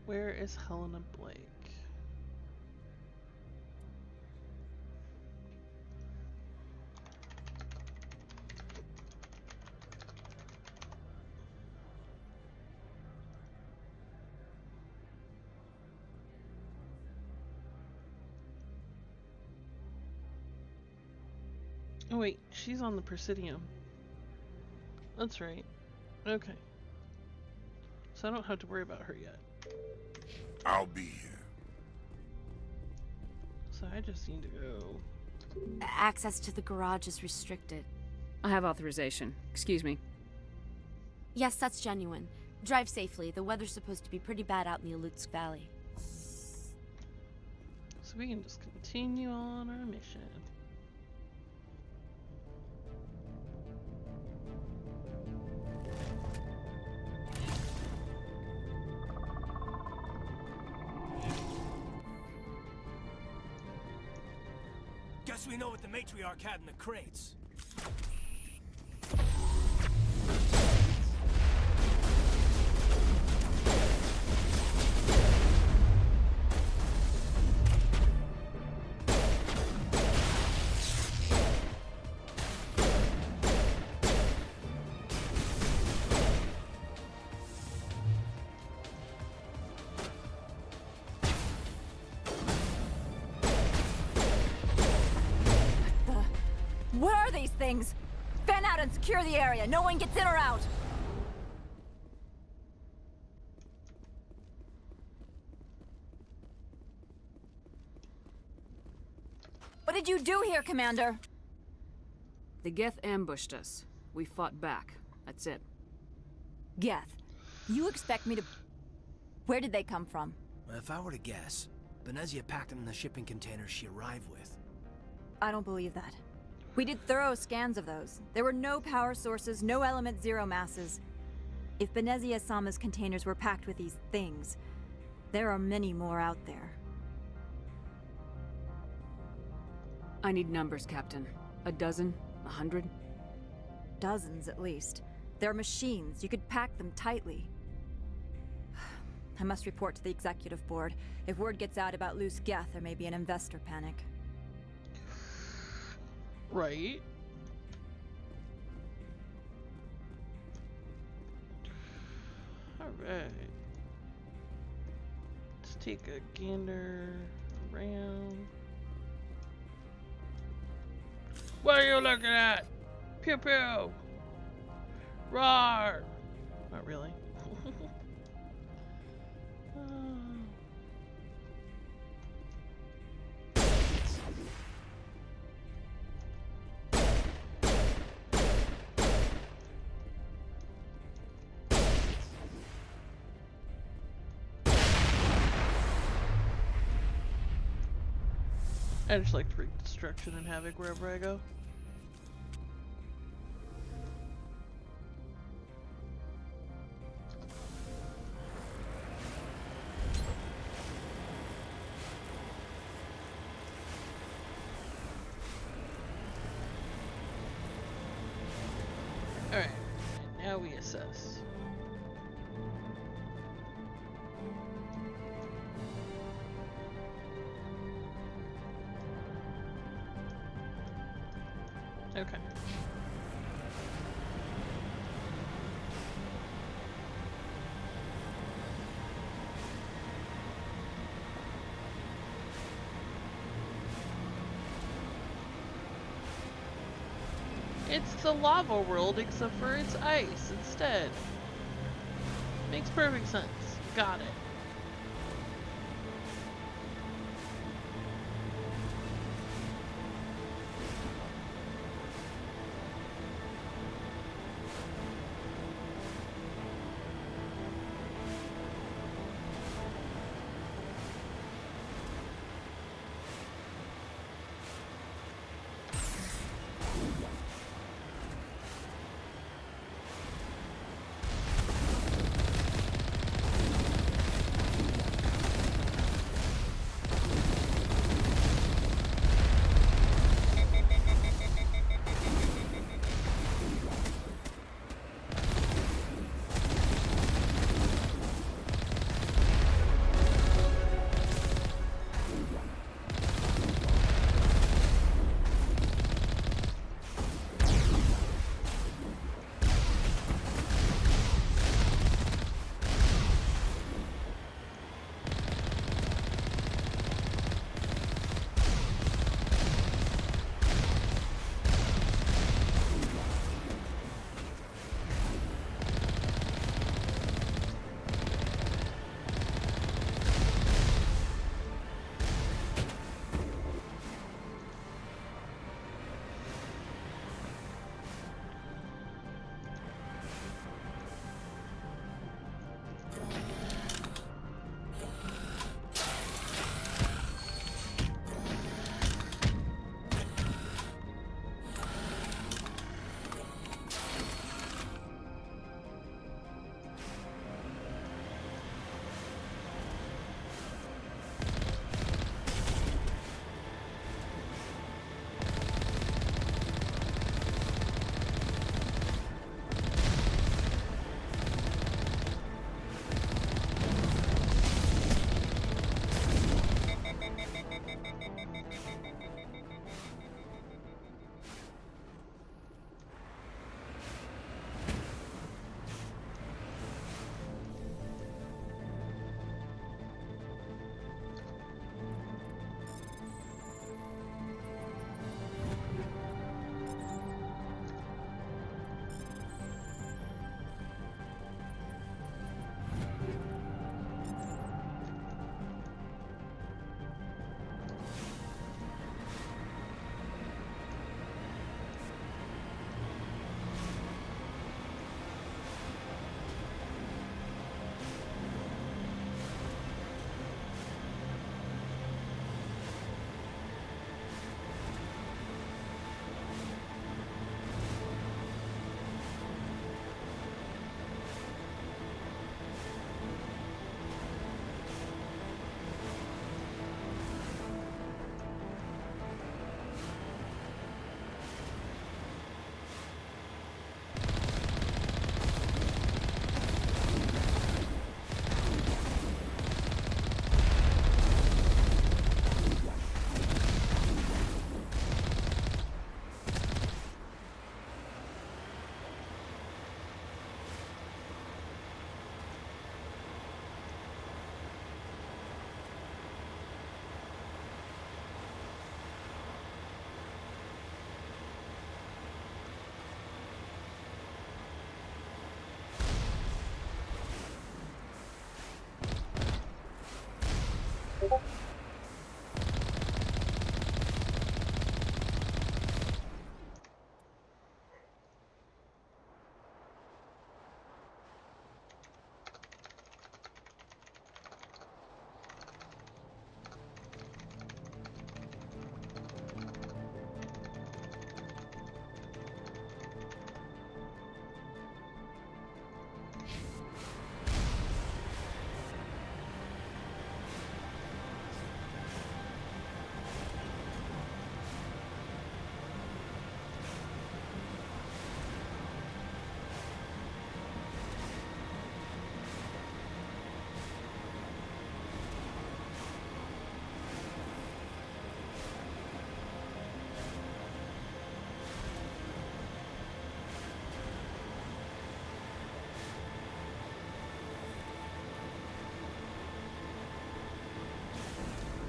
Where is Helena Blake? Oh wait, she's on the Presidium. That's right. Okay. So I don't have to worry about her yet. I'll be here. So I just need to go... Access to the garage is restricted. I have authorization. Excuse me. Yes, that's genuine. Drive safely. The weather's supposed to be pretty bad out in the Alutsk Valley. So we can just continue on our mission. Guess we know what the matriarch had in the crates. What are these things? Fan out and secure the area. No one gets in or out. What did you do here, Commander? The Geth ambushed us. We fought back. That's it. Geth, you expect me to... Where did they come from? If I were to guess, Benezia packed them in the shipping containers she arrived with. I don't believe that. We did thorough scans of those. There were no power sources, no element zero masses. If Benezia Sama's containers were packed with these things, there are many more out there. I need numbers, Captain. A dozen? 100? Dozens, at least. They're machines. You could pack them tightly. I must report to the executive board. If word gets out about loose Geth, there may be an investor panic. Right. Alright. Let's take a gander around. What are you looking at? Pew pew! Roar! Not really. I just like to wreak destruction and havoc wherever I go. Alright, now we assess. Okay. It's the lava world except for it's ice instead. Makes perfect sense. Got it.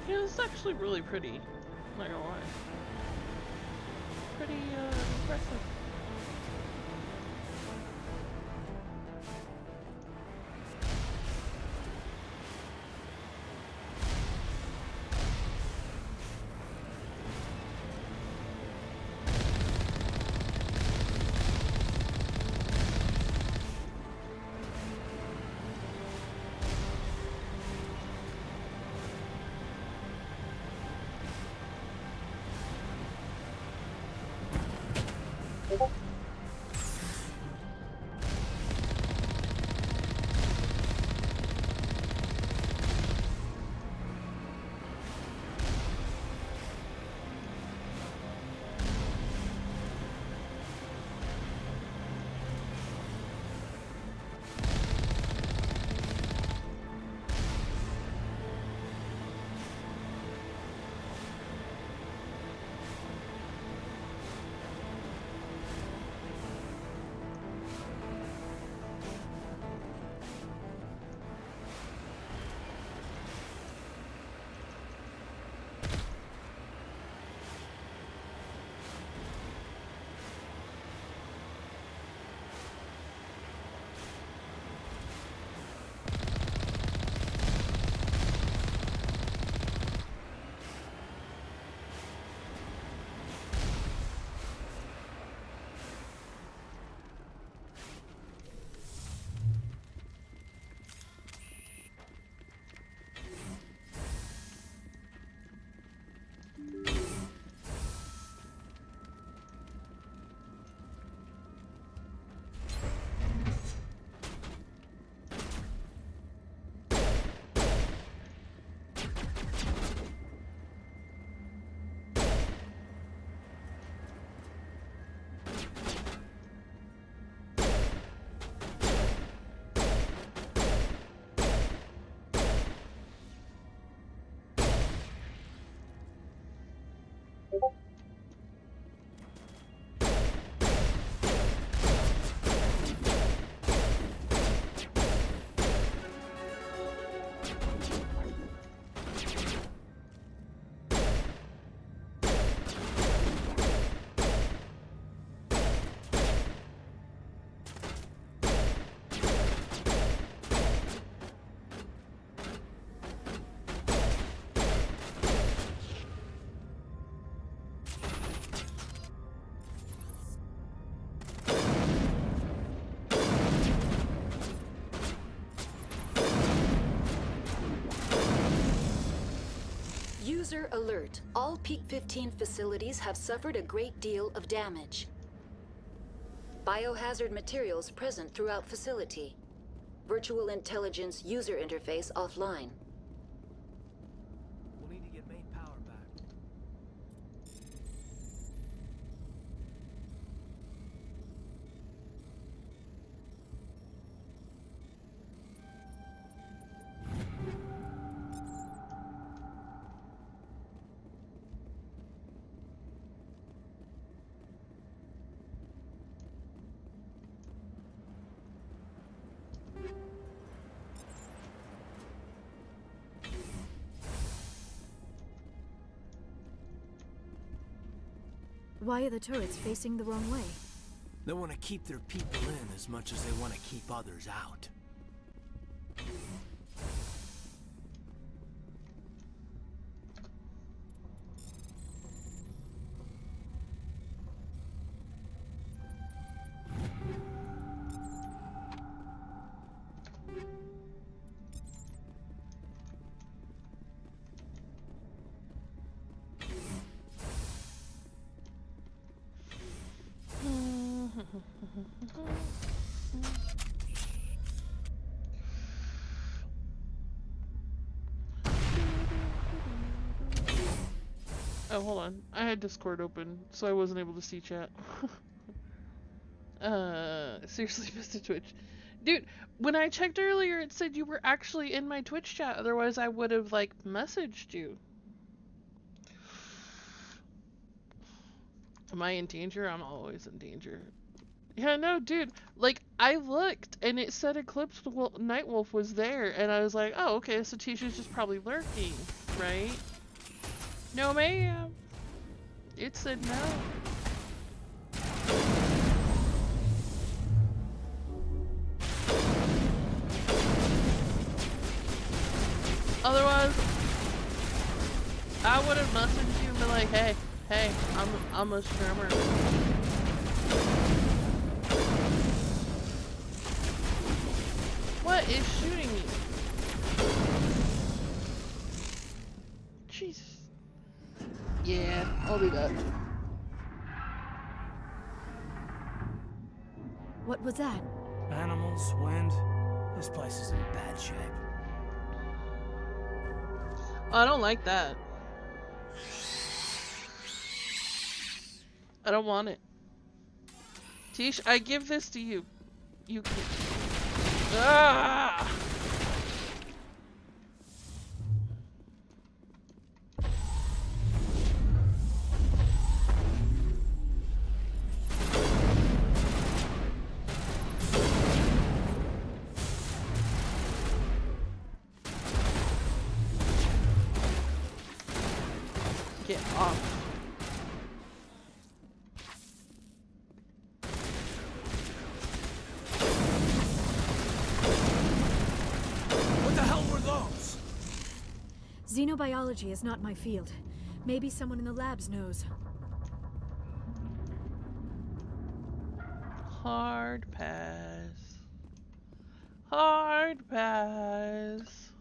Yeah, it's actually really pretty. Not gonna lie. Pretty impressive. User alert. All Peak 15 facilities have suffered a great deal of damage. Biohazard materials present throughout facility. Virtual intelligence user interface offline. We'll need to get main power back. Why are the turrets facing the wrong way? They want to keep their people in as much as they want to keep others out. Oh, hold on. I had Discord open, so I wasn't able to see chat. Seriously, Mr. Twitch. Dude, when I checked earlier, it said you were actually in my Twitch chat. Otherwise, I would have, like, messaged you. Am I in danger? I'm always in danger. Yeah, no, dude. Like, I looked, and it said Eclipse Nightwolf was there, and I was like, oh, okay, so Tisha's just probably lurking, right? No, ma'am. It said no. Otherwise, I would have messaged you and be like, hey, I'm a streamer. What is shooting me? Jesus. Yeah, I'll do that. What was that? Animals, wind. This place is in bad shape. I don't like that. I don't want it. Tish, I give this to you. You can... Ah! Get off. What the hell were those? Xenobiology is not my field. Maybe someone in the labs knows. Hard pass. Hard pass.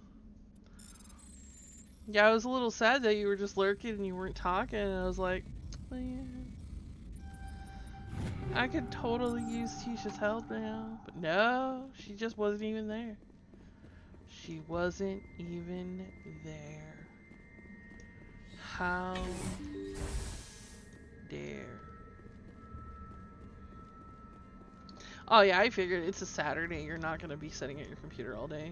Yeah, I was a little sad that you were just lurking and you weren't talking, and I was like, man, I could totally use Tisha's help now. But no, she just wasn't even there. She wasn't even there. How dare. Oh yeah, I figured it's a Saturday. You're not going to be sitting at your computer all day.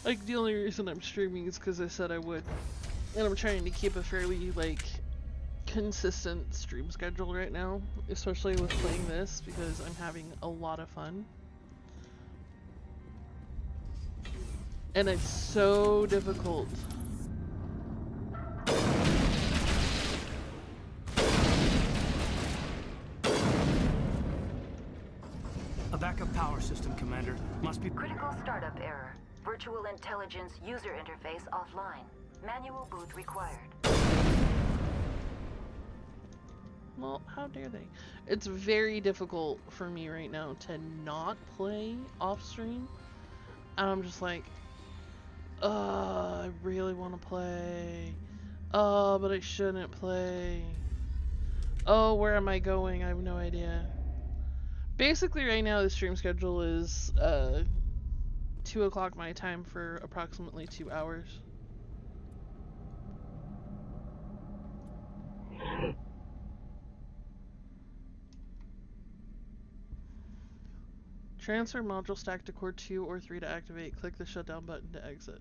Like, the only reason I'm streaming is because I said I would. And I'm trying to keep a fairly, like, consistent stream schedule right now. Especially with playing this, because I'm having a lot of fun. And it's so difficult. A backup power system, Commander. Must be... Critical startup error. Virtual intelligence user interface offline. Manual boot required. Well, how dare they? It's very difficult for me right now to not play off stream. And I'm just like, I really want to play. But I shouldn't play. Oh, where am I going? I have no idea. Basically right now the stream schedule is 2 o'clock my time for approximately 2 hours. Transfer module stack to core 2 or 3 to activate. Click the shutdown button to exit.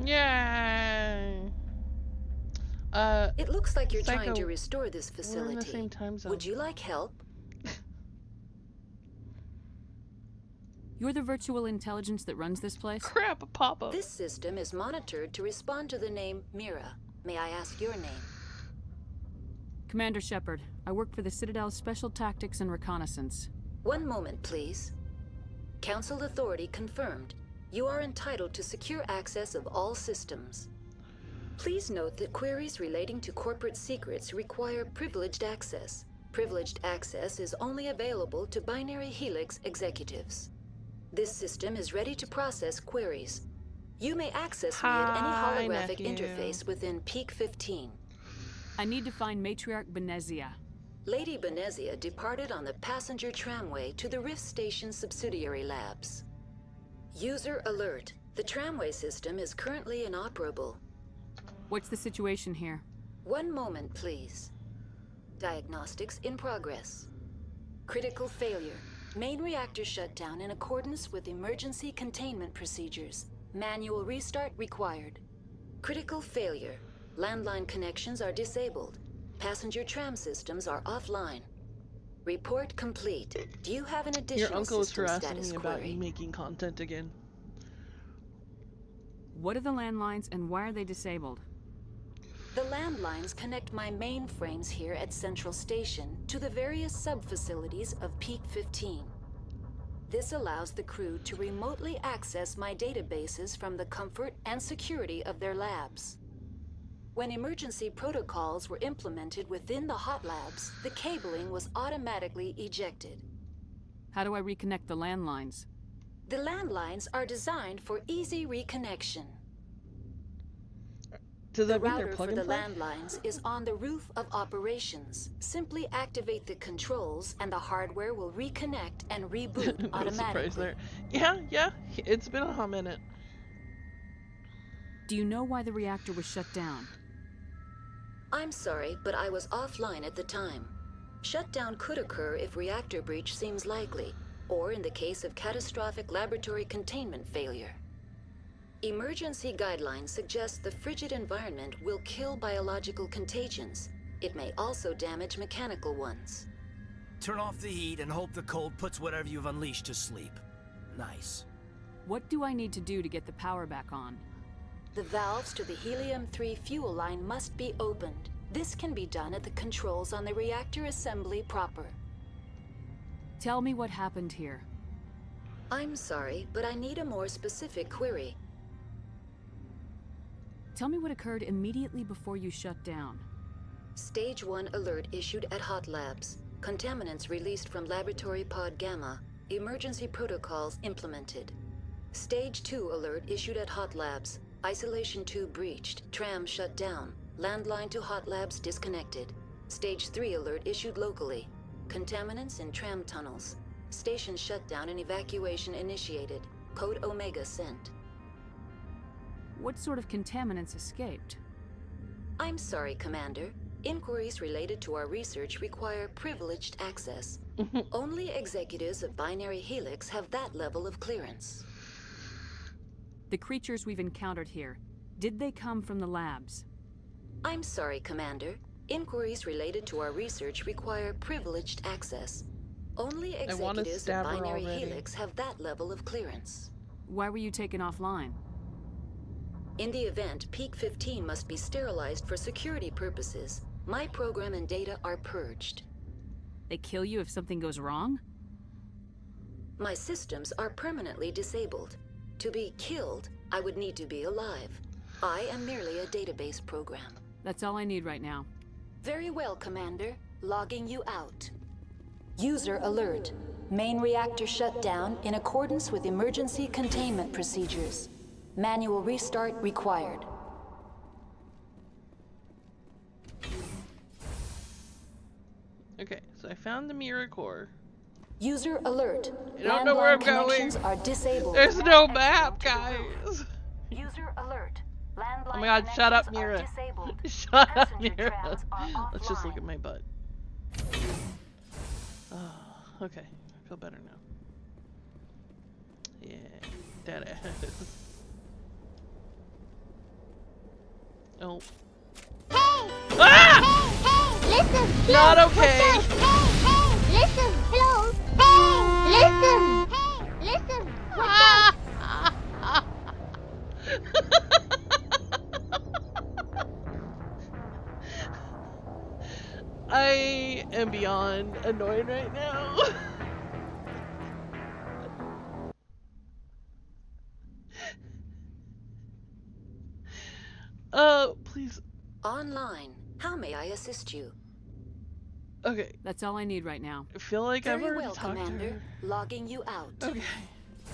Yay! It looks like you're Psycho, trying to restore this we're in facility. the same time zone. Would you like help? You're the virtual intelligence that runs this place? Crap, a pop-up. This system is monitored to respond to the name Mira. May I ask your name? Commander Shepard. I work for the Citadel's Special Tactics and Reconnaissance. One moment, please. Council authority confirmed. You are entitled to secure access of all systems. Please note that queries relating to corporate secrets require privileged access. Privileged access is only available to Binary Helix executives. This system is ready to process queries. You may access me at any holographic interface within Peak 15. I need to find Matriarch Benezia. Lady Benezia departed on the passenger tramway to the Rift Station subsidiary labs. User alert. The tramway system is currently inoperable. What's the situation here? One moment, please. Diagnostics in progress. Critical failure. Main reactor shut down in accordance with emergency containment procedures. Manual restart required. Critical failure. Landline connections are disabled. Passenger tram systems are offline. Report complete. Do you have an additional Your uncle is system harassing status me about query? me making content again. What are the landlines and why are they disabled? The landlines connect my mainframes here at Central Station to the various sub-facilities of Peak 15. This allows the crew to remotely access my databases from the comfort and security of their labs. When emergency protocols were implemented within the hot labs, the cabling was automatically ejected. How do I reconnect the landlines? The landlines are designed for easy reconnection. Does The that mean they're router plug for and the play? landlines is on the roof of operations. Simply activate the controls and the hardware will reconnect and reboot No automatically. surprise there. Yeah, it's been a hot minute. Do you know why the reactor was shut down? I'm sorry, but I was offline at the time. Shutdown could occur if reactor breach seems likely, or in the case of catastrophic laboratory containment failure. Emergency guidelines suggest the frigid environment will kill biological contagions. It may also damage mechanical ones. Turn off the heat and hope the cold puts whatever you've unleashed to sleep. Nice. What do I need to do to get the power back on? The valves to the helium-3 fuel line must be opened. This can be done at the controls on the reactor assembly proper. Tell me what happened here. I'm sorry, but I need a more specific query. Tell me what occurred immediately before you shut down. Stage 1 alert issued at Hot Labs. Contaminants released from Laboratory Pod Gamma. Emergency protocols implemented. Stage 2 alert issued at Hot Labs. Isolation tube breached. Tram shut down. Landline to Hot Labs disconnected. Stage 3 alert issued locally. Contaminants in tram tunnels. Station shutdown and evacuation initiated. Code Omega sent. What sort of contaminants escaped? I'm sorry, Commander. Inquiries related to our research require privileged access. Only executives of Binary Helix have that level of clearance. The creatures we've encountered here, did they come from the labs? I'm sorry, Commander. Inquiries related to our research require privileged access. Only I wanna executives of stab her Binary already. Helix have that level of clearance. Why were you taken offline? In the event, Peak 15 must be sterilized for security purposes. My program and data are purged. They kill you if something goes wrong? My systems are permanently disabled. To be killed, I would need to be alive. I am merely a database program. That's all I need right now. Very well, Commander. Logging you out. User alert. Main reactor shut down in accordance with emergency containment procedures. Manual restart required. Okay, so I found the mirror core. User alert. I don't know where I'm Landline going. connections are disabled. There's no map, guys. User alert. Landline Oh my god, shut up, connections are Mira. disabled. Shut up, Passenger Mira. trams are Let's just look offline. at my butt. Oh, okay. I feel better now. Yeah, that ass. Oh. Hey! Ah! Hey! Hey! Listen! Not close. okay. What's up? Hey! Hey! Listen! Close! Hey! Listen! Hey! Listen! What's up? I am beyond annoyed right now. Please. Online. How may I assist you? Okay. That's all I need right now. I feel like I've Very already well, talked to Commander. her. Logging you out. Okay.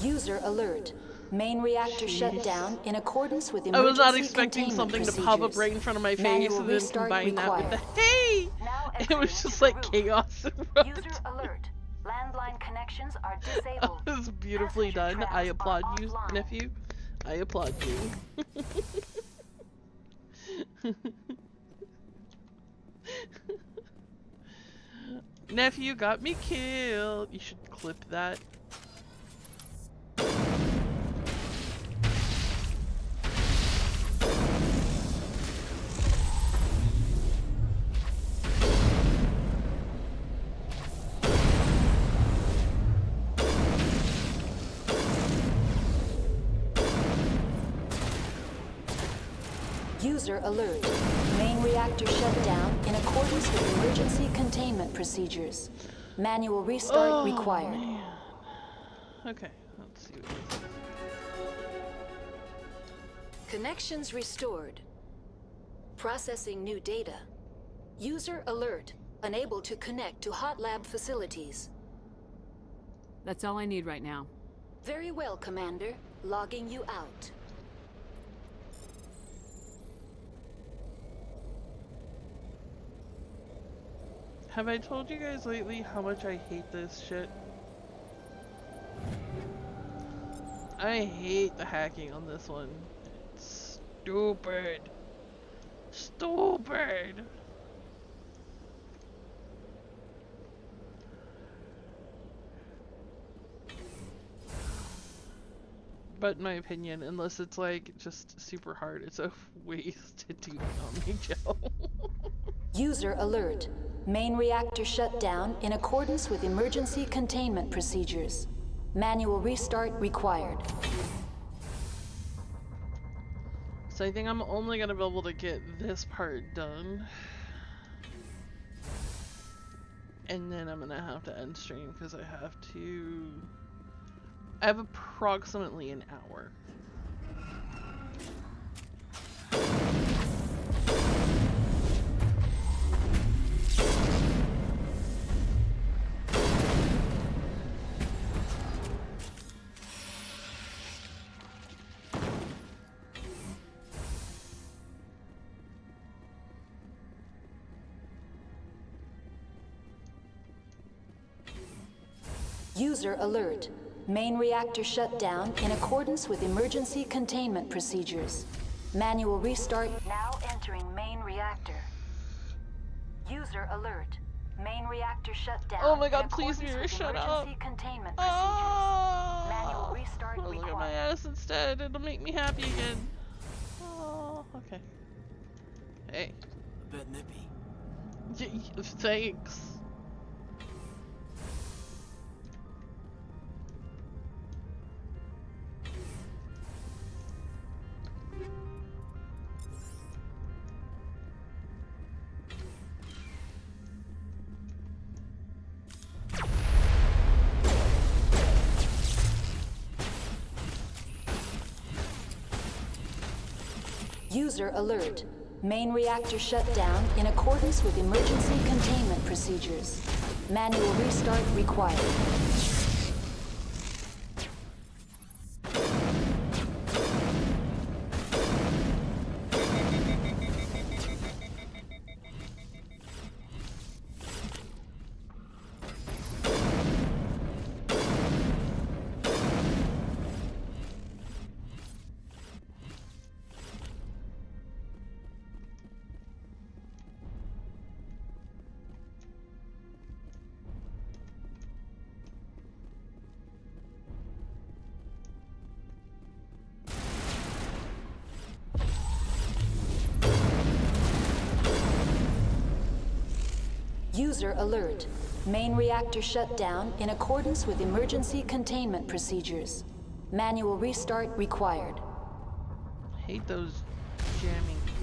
User alert. Main reactor shut Jeez. down in accordance with I emergency was not expecting containment something to procedures. pop up right in front of my face Manual and then restart combine that with the required. hey! It was just like chaos in front. User alert. Landline connections are That disabled. was beautifully done. I applaud you, nephew. I applaud you. Nephew got me killed. You should clip that. User alert. Main reactor shut down in accordance with emergency containment procedures. Manual restart required. Man. Okay, let's see what this is. Connections restored. Processing new data. User alert. Unable to connect to hot lab facilities. That's all I need right now. Very well, Commander. Logging you out. Have I told you guys lately how much I hate this shit? I hate the hacking on this one. It's stupid. Stupid. But in my opinion, unless it's like just super hard, it's a waste to do Omni Joe. User alert. Main reactor shut down in accordance with emergency containment procedures. Manual restart required. So I think I'm only gonna be able to get this part done. And then I'm gonna have to end stream because I have approximately an hour. User alert. Main reactor shut down in accordance with emergency containment procedures. Manual restart. Now entering main reactor. User alert. Main reactor shut down. Oh my god, in please accordance Mira, with shut up. emergency containment procedures. Manual restart I'll look at my required. ass instead. It'll make me happy again. Oh, okay. Hey. A bit nippy. Thanks. User alert. Main reactor shut down in accordance with emergency containment procedures. Manual restart required. User alert. Main reactor shut down in accordance with emergency containment procedures. Manual restart required. Hate those jamming things.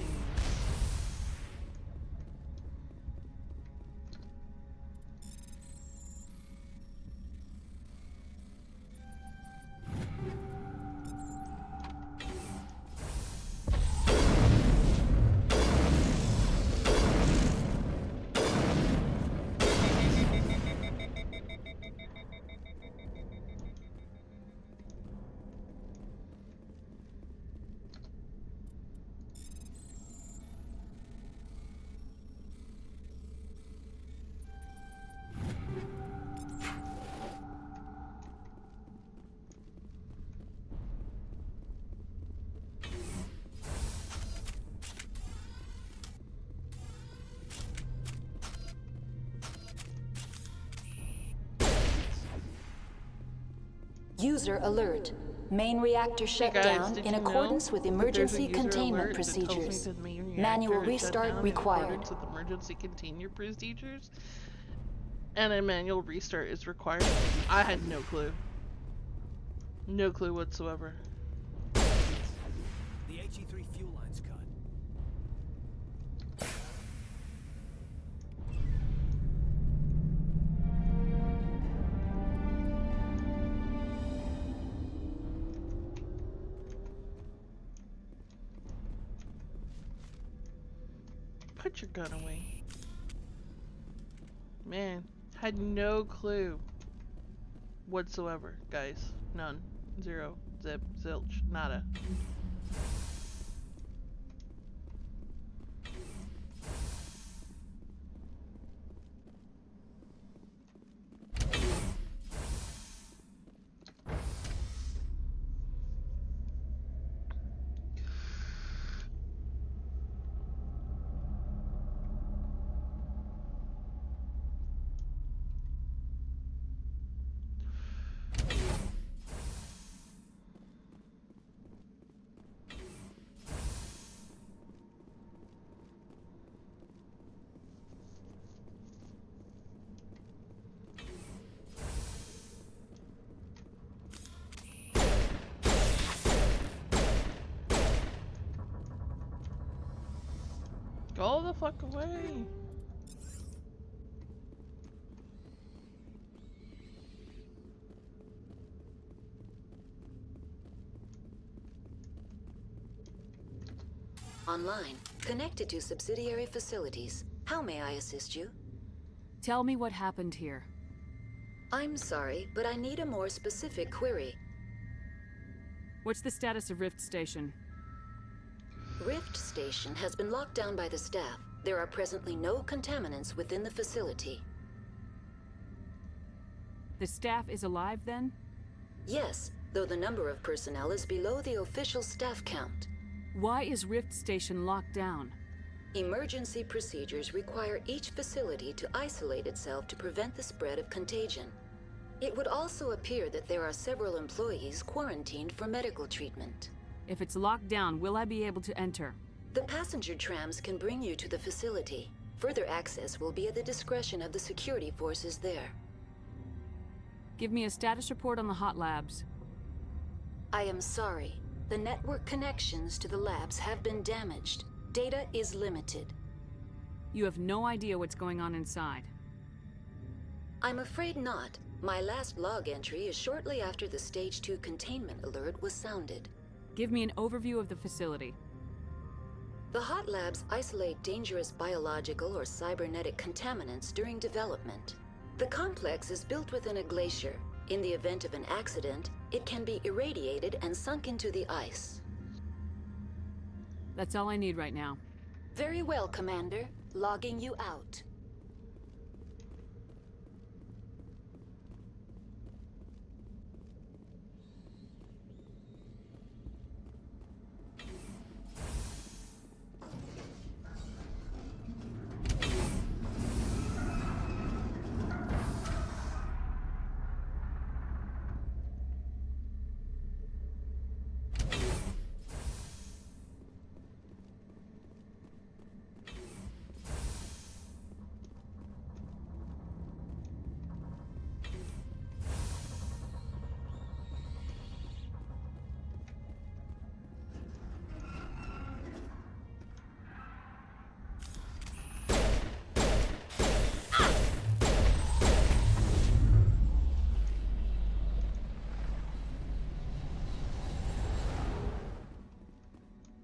User alert. Main reactor shut down in accordance with emergency containment procedures. Manual restart required. With emergency containment procedures, and a manual restart is required. I had no clue. No clue whatsoever. The HE3 fuel line's cut. Put your gun away. Man, had no clue whatsoever, guys. None. Zero. Zip. Zilch. Nada. Go the fuck away. Online. Connected to subsidiary facilities. How may I assist you? Tell me what happened here. I'm sorry, but I need a more specific query. What's the status of Rift Station? Rift Station has been locked down by the staff. There are presently no contaminants within the facility. The staff is alive then? Yes, though the number of personnel is below the official staff count. Why is Rift Station locked down? Emergency procedures require each facility to isolate itself to prevent the spread of contagion. It would also appear that there are several employees quarantined for medical treatment. If it's locked down, will I be able to enter? The passenger trams can bring you to the facility. Further access will be at the discretion of the security forces there. Give me a status report on the hot labs. I am sorry. The network connections to the labs have been damaged. Data is limited. You have no idea what's going on inside. I'm afraid not. My last log entry is shortly after the Stage 2 containment alert was sounded. Give me an overview of the facility. The hot labs isolate dangerous biological or cybernetic contaminants during development. The complex is built within a glacier. In the event of an accident, it can be irradiated and sunk into the ice. That's all I need right now. Very well, Commander. Logging you out.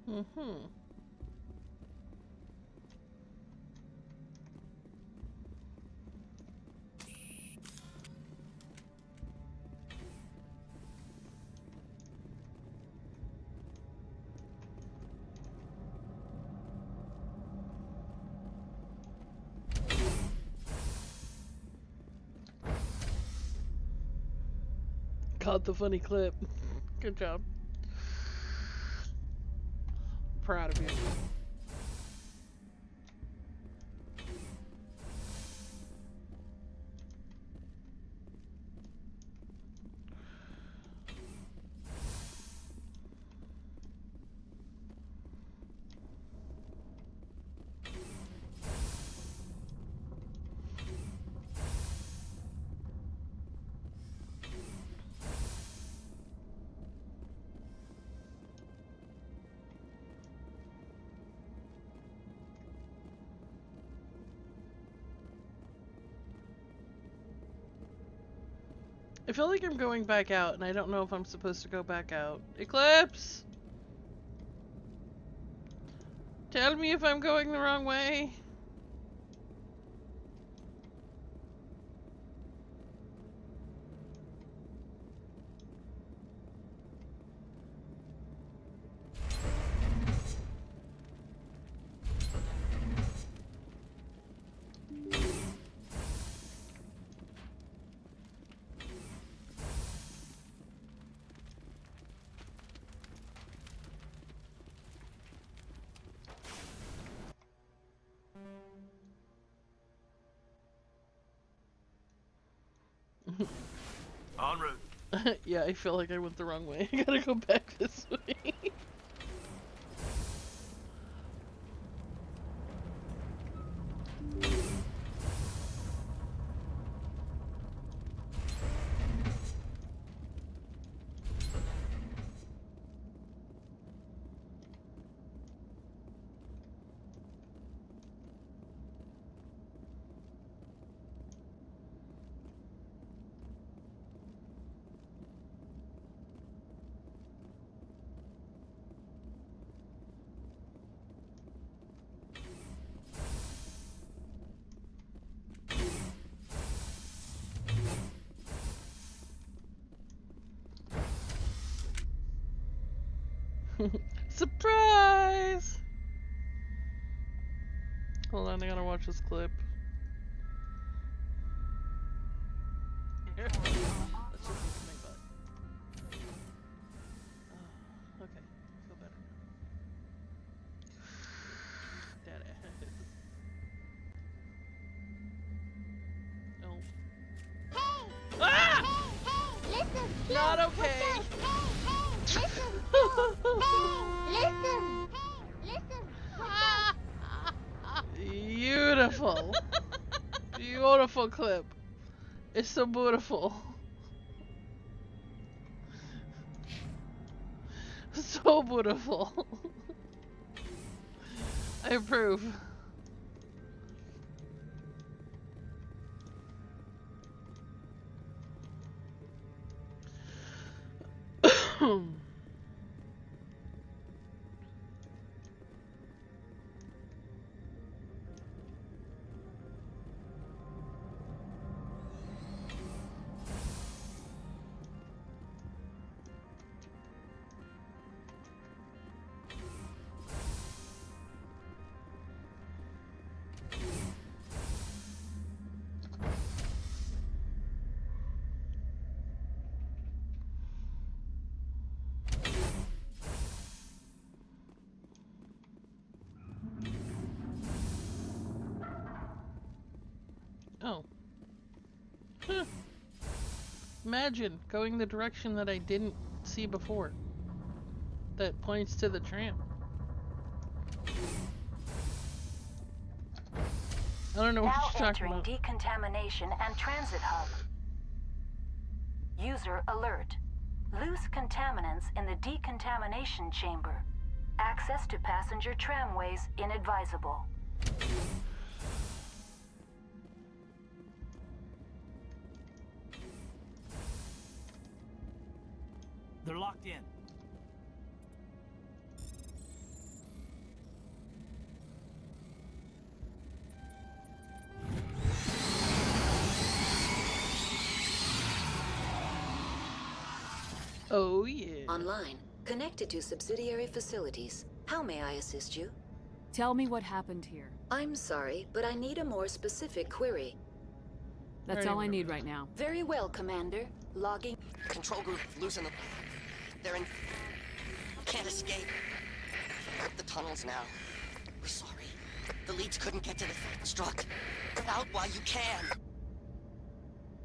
Mm-hmm. Caught the funny clip. Good job. Proud of you. I feel like I'm going back out, and I don't know if I'm supposed to go back out. Eclipse! Tell me if I'm going the wrong way. En route. Yeah, I feel like I went the wrong way. I gotta go back this way. Surprise! Hold on, I gotta watch this clip. Let's just look at my butt. Okay, feel better. Dead ass. Oh. Hey! Ah! Hey! Hey! Listen! Not okay! Hey! Hey! Listen! Hey! Listen! Hey! Listen! Beautiful. Beautiful clip. It's so beautiful. So beautiful. I approve. Oh. Huh. Imagine going the direction that I didn't see before. That points to the tram. I don't know what Now you're talking entering about. decontamination and transit hub. User alert. Loose contaminants in the decontamination chamber. Access to passenger tramways inadvisable. They're locked in. Oh, yeah. Online, connected to subsidiary facilities. How may I assist you? Tell me what happened here. I'm sorry, but I need a more specific query. That's all I need right now. Very well, Commander. Logging. Control group, losing them. They're in... Can't escape. Up the tunnels now. We're sorry. The leads couldn't get to the struck. Get out while you can.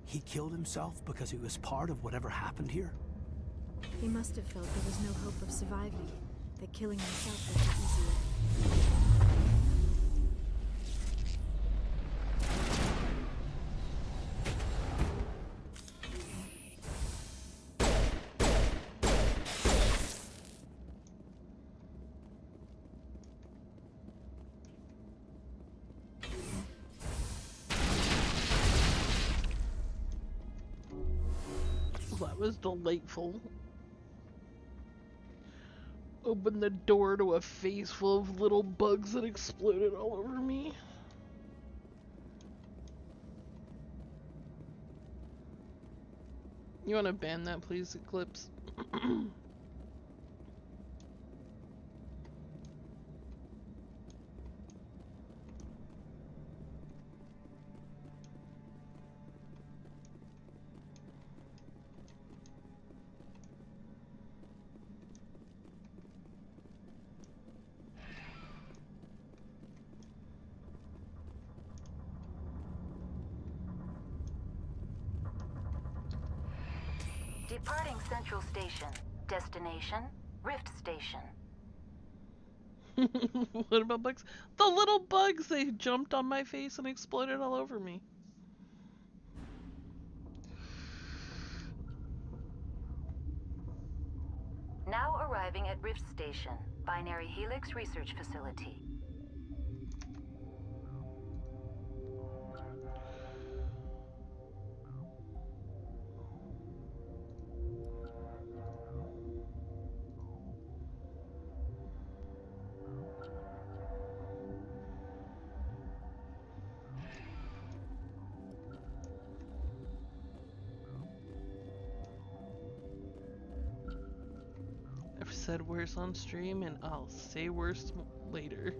He killed himself because he was part of whatever happened here? He must have felt there was no hope of surviving, that killing himself was easier. That was delightful. Opened the door to a face full of little bugs that exploded all over me. You want to ban that, please, Eclipse? Departing Central Station. Destination, Rift Station. What about bugs? The little bugs! They jumped on my face and exploded all over me. Now arriving at Rift Station, Binary Helix Research Facility. I've said worse on stream and I'll say worse later.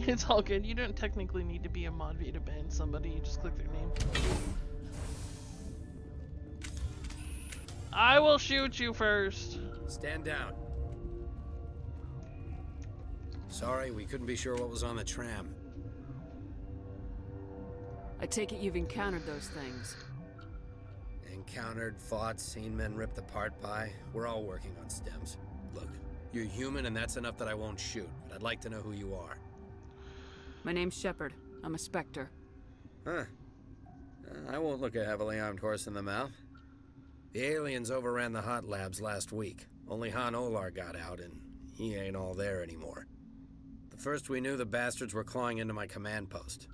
It's all good. You don't technically need to be a mod V to ban somebody. You just click their name. I will shoot you first. Stand down. Sorry, we couldn't be sure what was on the tram. I take it you've encountered those things. Encountered, fought, seen men ripped apart by. We're all working on stems. Look, you're human and that's enough that I won't shoot, but I'd like to know who you are. My name's Shepard. I'm a Spectre. Huh. I won't look a heavily armed horse in the mouth. The aliens overran the hot labs last week. Only Han Olar got out, and he ain't all there anymore. The first we knew, the bastards were clawing into my command post.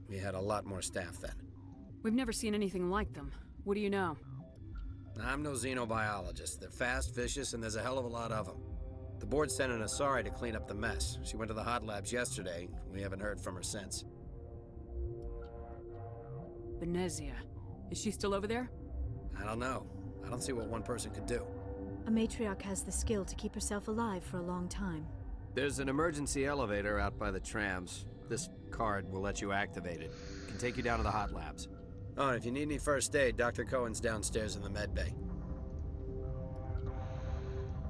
We had a lot more staff then. We've never seen anything like them. What do you know? I'm no xenobiologist. They're fast, vicious, and there's a hell of a lot of them. The board sent an Asari to clean up the mess. She went to the hot labs yesterday. We haven't heard from her since. Benezia. Is she still over there? I don't know. I don't see what one person could do. A matriarch has the skill to keep herself alive for a long time. There's an emergency elevator out by the trams. This card will let you activate it. It can take you down to the hot labs. Oh, and if you need any first aid, Dr. Cohen's downstairs in the med bay.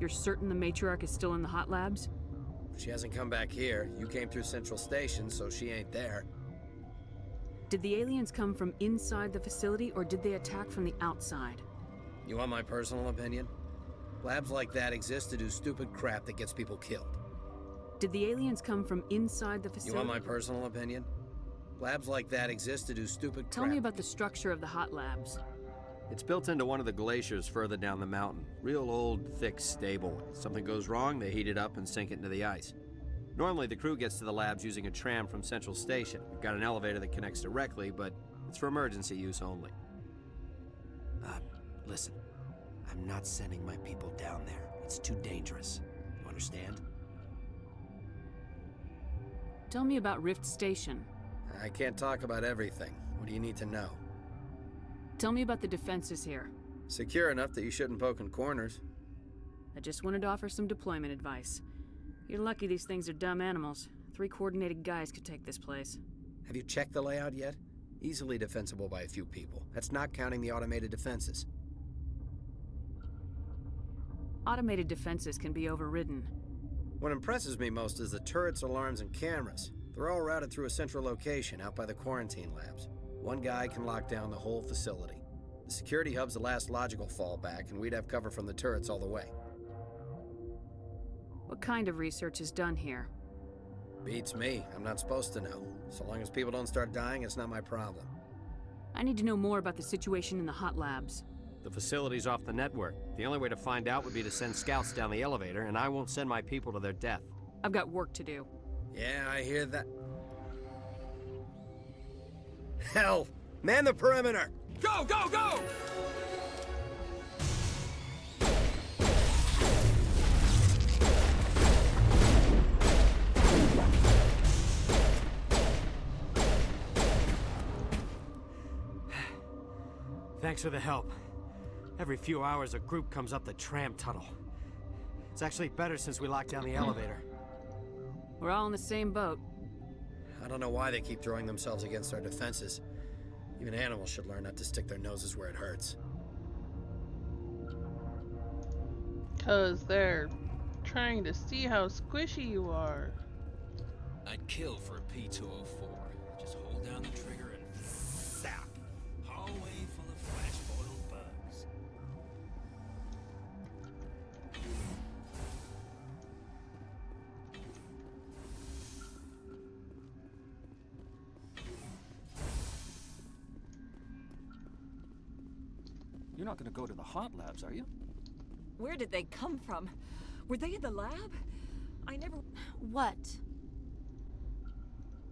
You're certain the matriarch is still in the hot labs? She hasn't come back here. You came through Central Station, so she ain't there. Did the aliens come from inside the facility, or did they attack from the outside? You want my personal opinion? Labs like that exist to do stupid crap that gets people killed. Did the aliens come from inside the facility? You want my personal opinion? Labs like that exist to do stupid crap. Tell me about the structure of the hot labs. It's built into one of the glaciers further down the mountain. Real old, thick, stable. If something goes wrong, they heat it up and sink it into the ice. Normally, the crew gets to the labs using a tram from Central Station. We've got an elevator that connects directly, but it's for emergency use only. Listen. I'm not sending my people down there. It's too dangerous. You understand? Tell me about Rift Station. I can't talk about everything. What do you need to know? Tell me about the defenses here. Secure enough that you shouldn't poke in corners. I just wanted to offer some deployment advice. You're lucky these things are dumb animals. 3 coordinated guys could take this place. Have you checked the layout yet? Easily defensible by a few people. That's not counting the automated defenses. Automated defenses can be overridden. What impresses me most is the turrets, alarms, and cameras. They're all routed through a central location out by the quarantine labs. One guy can lock down the whole facility. The security hub's the last logical fallback, and we'd have cover from the turrets all the way. What kind of research is done here? Beats me. I'm not supposed to know. So long as people don't start dying, it's not my problem. I need to know more about the situation in the hot labs. The facility's off the network. The only way to find out would be to send scouts down the elevator, and I won't send my people to their death. I've got work to do. Yeah, I hear that. Hell! Man the perimeter! Go, go, go! Thanks for the help. Every few hours, a group comes up the tram tunnel. It's actually better since we locked down the elevator. We're all in the same boat. I don't know why they keep throwing themselves against our defenses. Even animals should learn not to stick their noses where it hurts. 'Cause they're trying to see how squishy you are. I'd kill for a P204. Just hold down the trigger and zap. Hallway full of flash-boiled bugs. You're not gonna go to the hot labs, are you? Where did they come from? Were they in the lab? I never... What?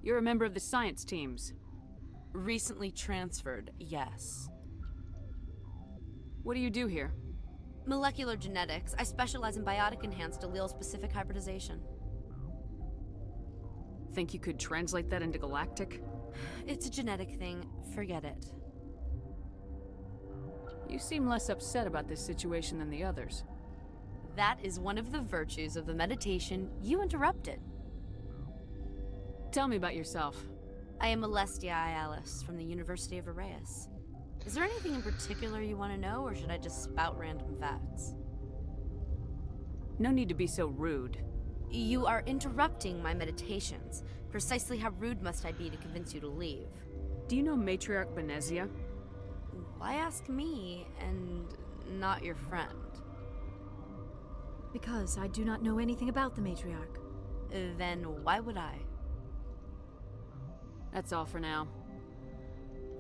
You're a member of the science teams. Recently transferred, yes. What do you do here? Molecular genetics. I specialize in biotic-enhanced allele-specific hybridization. Think you could translate that into galactic? It's a genetic thing. Forget it. You seem less upset about this situation than the others. That is one of the virtues of the meditation you interrupted. Tell me about yourself. I am Alestia Ialis from the University of Arraeus. Is there anything in particular you want to know, or should I just spout random facts? No need to be so rude. You are interrupting my meditations. Precisely how rude must I be to convince you to leave? Do you know Matriarch Benezia? Why ask me, and not your friend? Because I do not know anything about the Matriarch. Then why would I? That's all for now.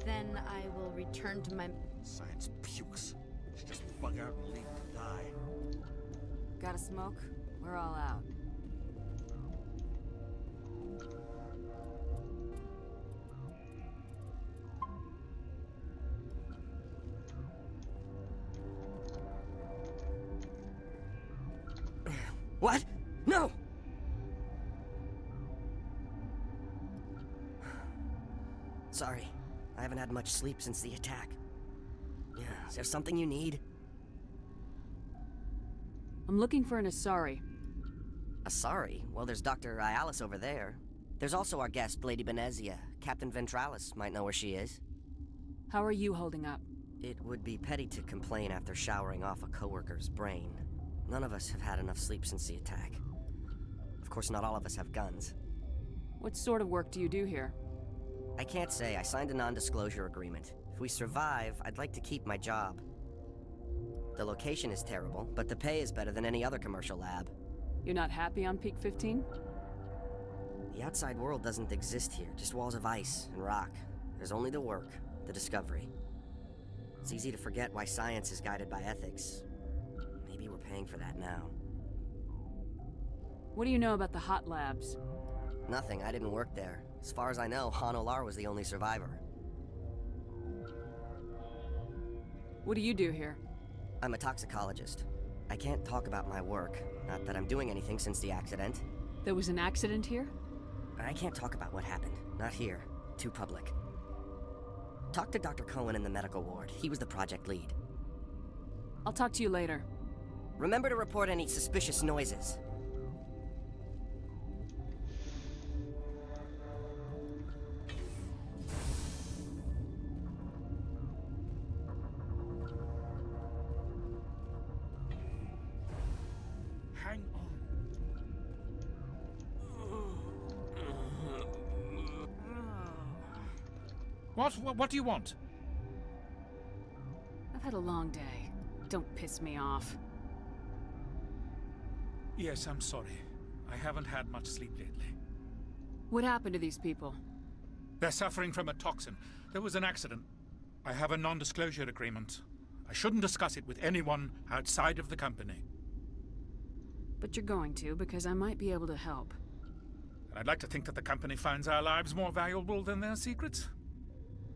Then I will return to my... Science pukes. Should just bug out and leave to die. Got a smoke? We're all out. What? No! Sorry. I haven't had much sleep since the attack. Yeah, is there something you need? I'm looking for an Asari. Asari? Well, there's Dr. Ialis over there. There's also our guest, Lady Benezia. Captain Ventralis might know where she is. How are you holding up? It would be petty to complain after showering off a coworker's brain. None of us have had enough sleep since the attack. Of course, not all of us have guns. What sort of work do you do here? I can't say. I signed a non-disclosure agreement. If we survive, I'd like to keep my job. The location is terrible, but the pay is better than any other commercial lab. You're not happy on Peak 15? The outside world doesn't exist here, just walls of ice and rock. There's only the work, the discovery. It's easy to forget why science is guided by ethics. Maybe we're paying for that now. What do you know about the hot labs? Nothing, I didn't work there. As far as I know, Han Olar was the only survivor. What do you do here? I'm a toxicologist. I can't talk about my work. Not that I'm doing anything since the accident. There was an accident here? I can't talk about what happened. Not here. Too public. Talk to Dr. Cohen in the medical ward. He was the project lead. I'll talk to you later. Remember to report any suspicious noises. Hang on. What do you want? I've had a long day. Don't piss me off. Yes, I'm sorry. I haven't had much sleep lately. What happened to these people? They're suffering from a toxin. There was an accident. I have a non-disclosure agreement. I shouldn't discuss it with anyone outside of the company. But you're going to, because I might be able to help. And I'd like to think that the company finds our lives more valuable than their secrets.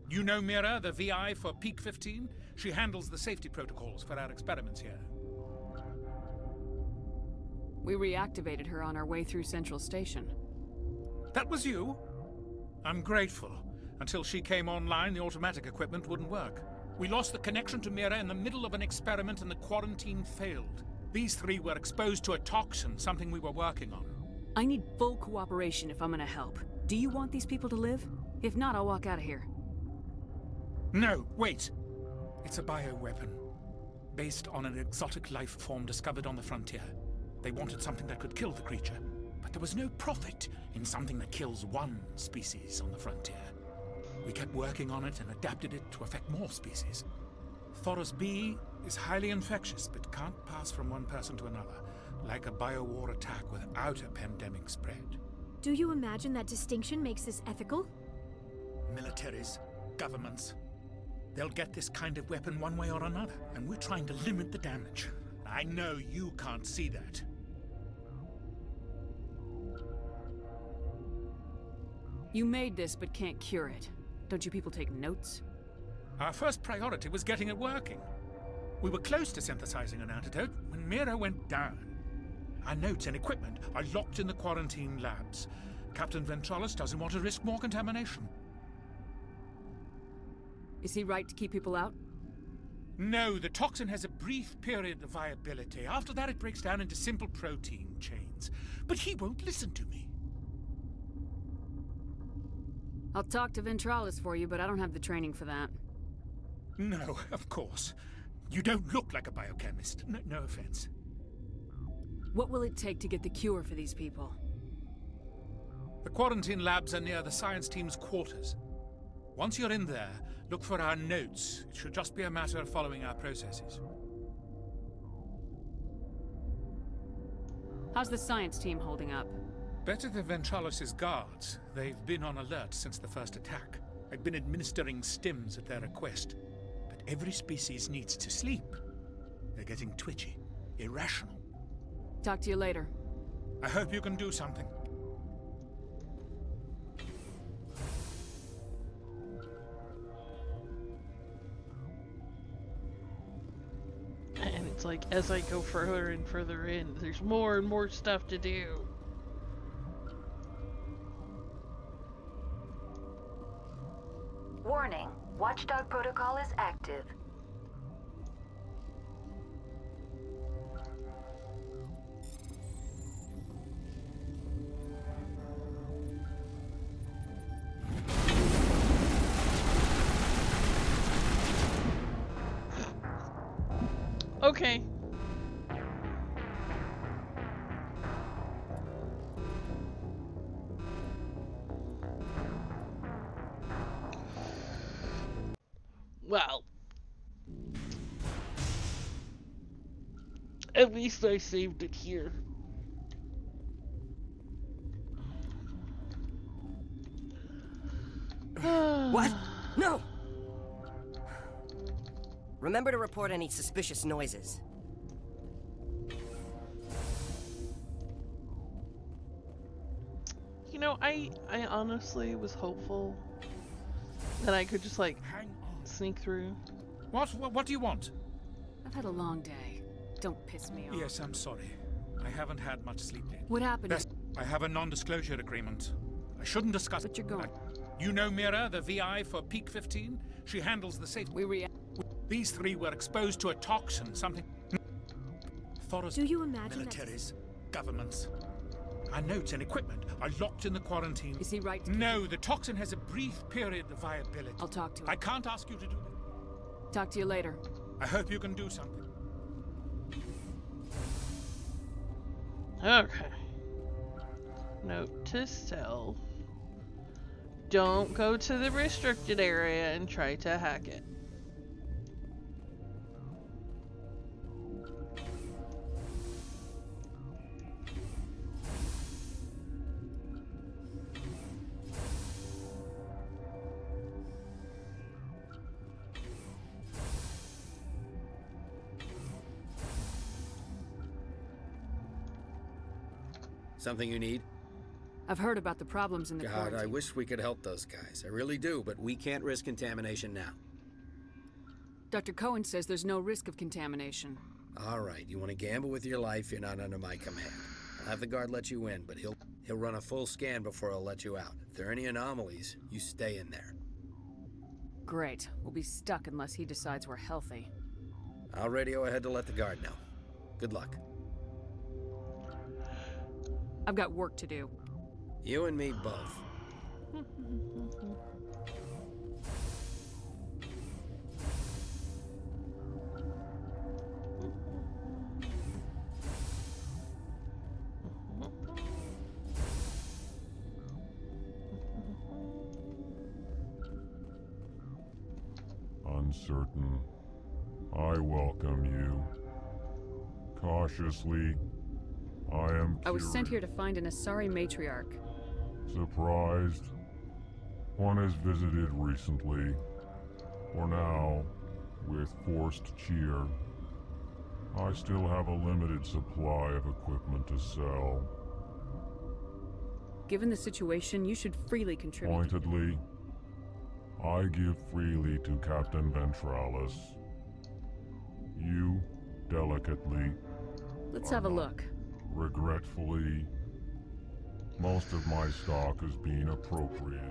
You know Mira, the VI for Peak 15? She handles the safety protocols for our experiments here. We reactivated her on our way through Central Station. That was you? I'm grateful. Until she came online, the automatic equipment wouldn't work. We lost the connection to Mira in the middle of an experiment and the quarantine failed. These three were exposed to a toxin, something we were working on. I need full cooperation if I'm gonna help. Do you want these people to live? If not, I'll walk out of here. No, wait. It's a bioweapon. Based on an exotic life form discovered on the frontier. They wanted something that could kill the creature. But there was no profit in something that kills one species on the frontier. We kept working on it and adapted it to affect more species. Thoros B is highly infectious, but can't pass from one person to another, like a biowar attack without a pandemic spread. Do you imagine that distinction makes this ethical? Militaries, governments, they'll get this kind of weapon one way or another, and we're trying to limit the damage. I know you can't see that. You made this, but can't cure it. Don't you people take notes? Our first priority was getting it working. We were close to synthesizing an antidote when Mira went down. Our notes and equipment are locked in the quarantine labs. Captain Ventralis doesn't want to risk more contamination. Is he right to keep people out? No, the toxin has a brief period of viability. After that, it breaks down into simple protein chains. But he won't listen to me. I'll talk to Ventralis for you, but I don't have the training for that. No, of course. You don't look like a biochemist. No offense. What will it take to get the cure for these people? The quarantine labs are near the science team's quarters. Once you're in there, look for our notes. It should just be a matter of following our processes. How's the science team holding up? Better than Ventralis' guards. They've been on alert since the first attack. I've been administering stims at their request. But every species needs to sleep. They're getting twitchy, irrational. Talk to you later. I hope you can do something. And it's like, as I go further and further in, there's more and more stuff to do. Warning, Watchdog protocol is active. Okay. Well, at least I saved it here. What? No! Remember to report any suspicious noises. You know, I honestly was hopeful that I could just like sneak through. What do you want? I've had a long day. Don't piss me off. Yes, I'm sorry. I haven't had much sleep lately. What happened? Yes, I have a non-disclosure agreement. I shouldn't discuss. But you're going. You know Mira, the VI for Peak 15? She handles the safety. These three were exposed to a toxin, something. Do you imagine militaries, governments. Our notes and equipment are locked in the quarantine. Is he right? No, the toxin has a brief period of viability. I'll talk to him. I can't ask you to do that. Talk to you later. I hope you can do something. Okay. Note to self. Don't go to the restricted area and try to hack it. Something you need? I've heard about the problems in the God, quarantine. I wish we could help those guys. I really do, but we can't risk contamination now. Dr. Cohen says there's no risk of contamination. All right, you want to gamble with your life, you're not under my command. I'll have the guard let you in, but he'll run a full scan before he'll let you out. If there are any anomalies, you stay in there. Great. We'll be stuck unless he decides we're healthy. I'll radio ahead to let the guard know. Good luck. I've got work to do. You and me both. Uncertain. I welcome you. Cautiously, I was sent here to find an Asari matriarch. Surprised. One has visited recently. For now, with forced cheer. I still have a limited supply of equipment to sell. Given the situation, you should freely contribute. Pointedly, I give freely to Captain Ventralis. You, delicately. Let's have a look. Regretfully, most of my stock is being appropriated.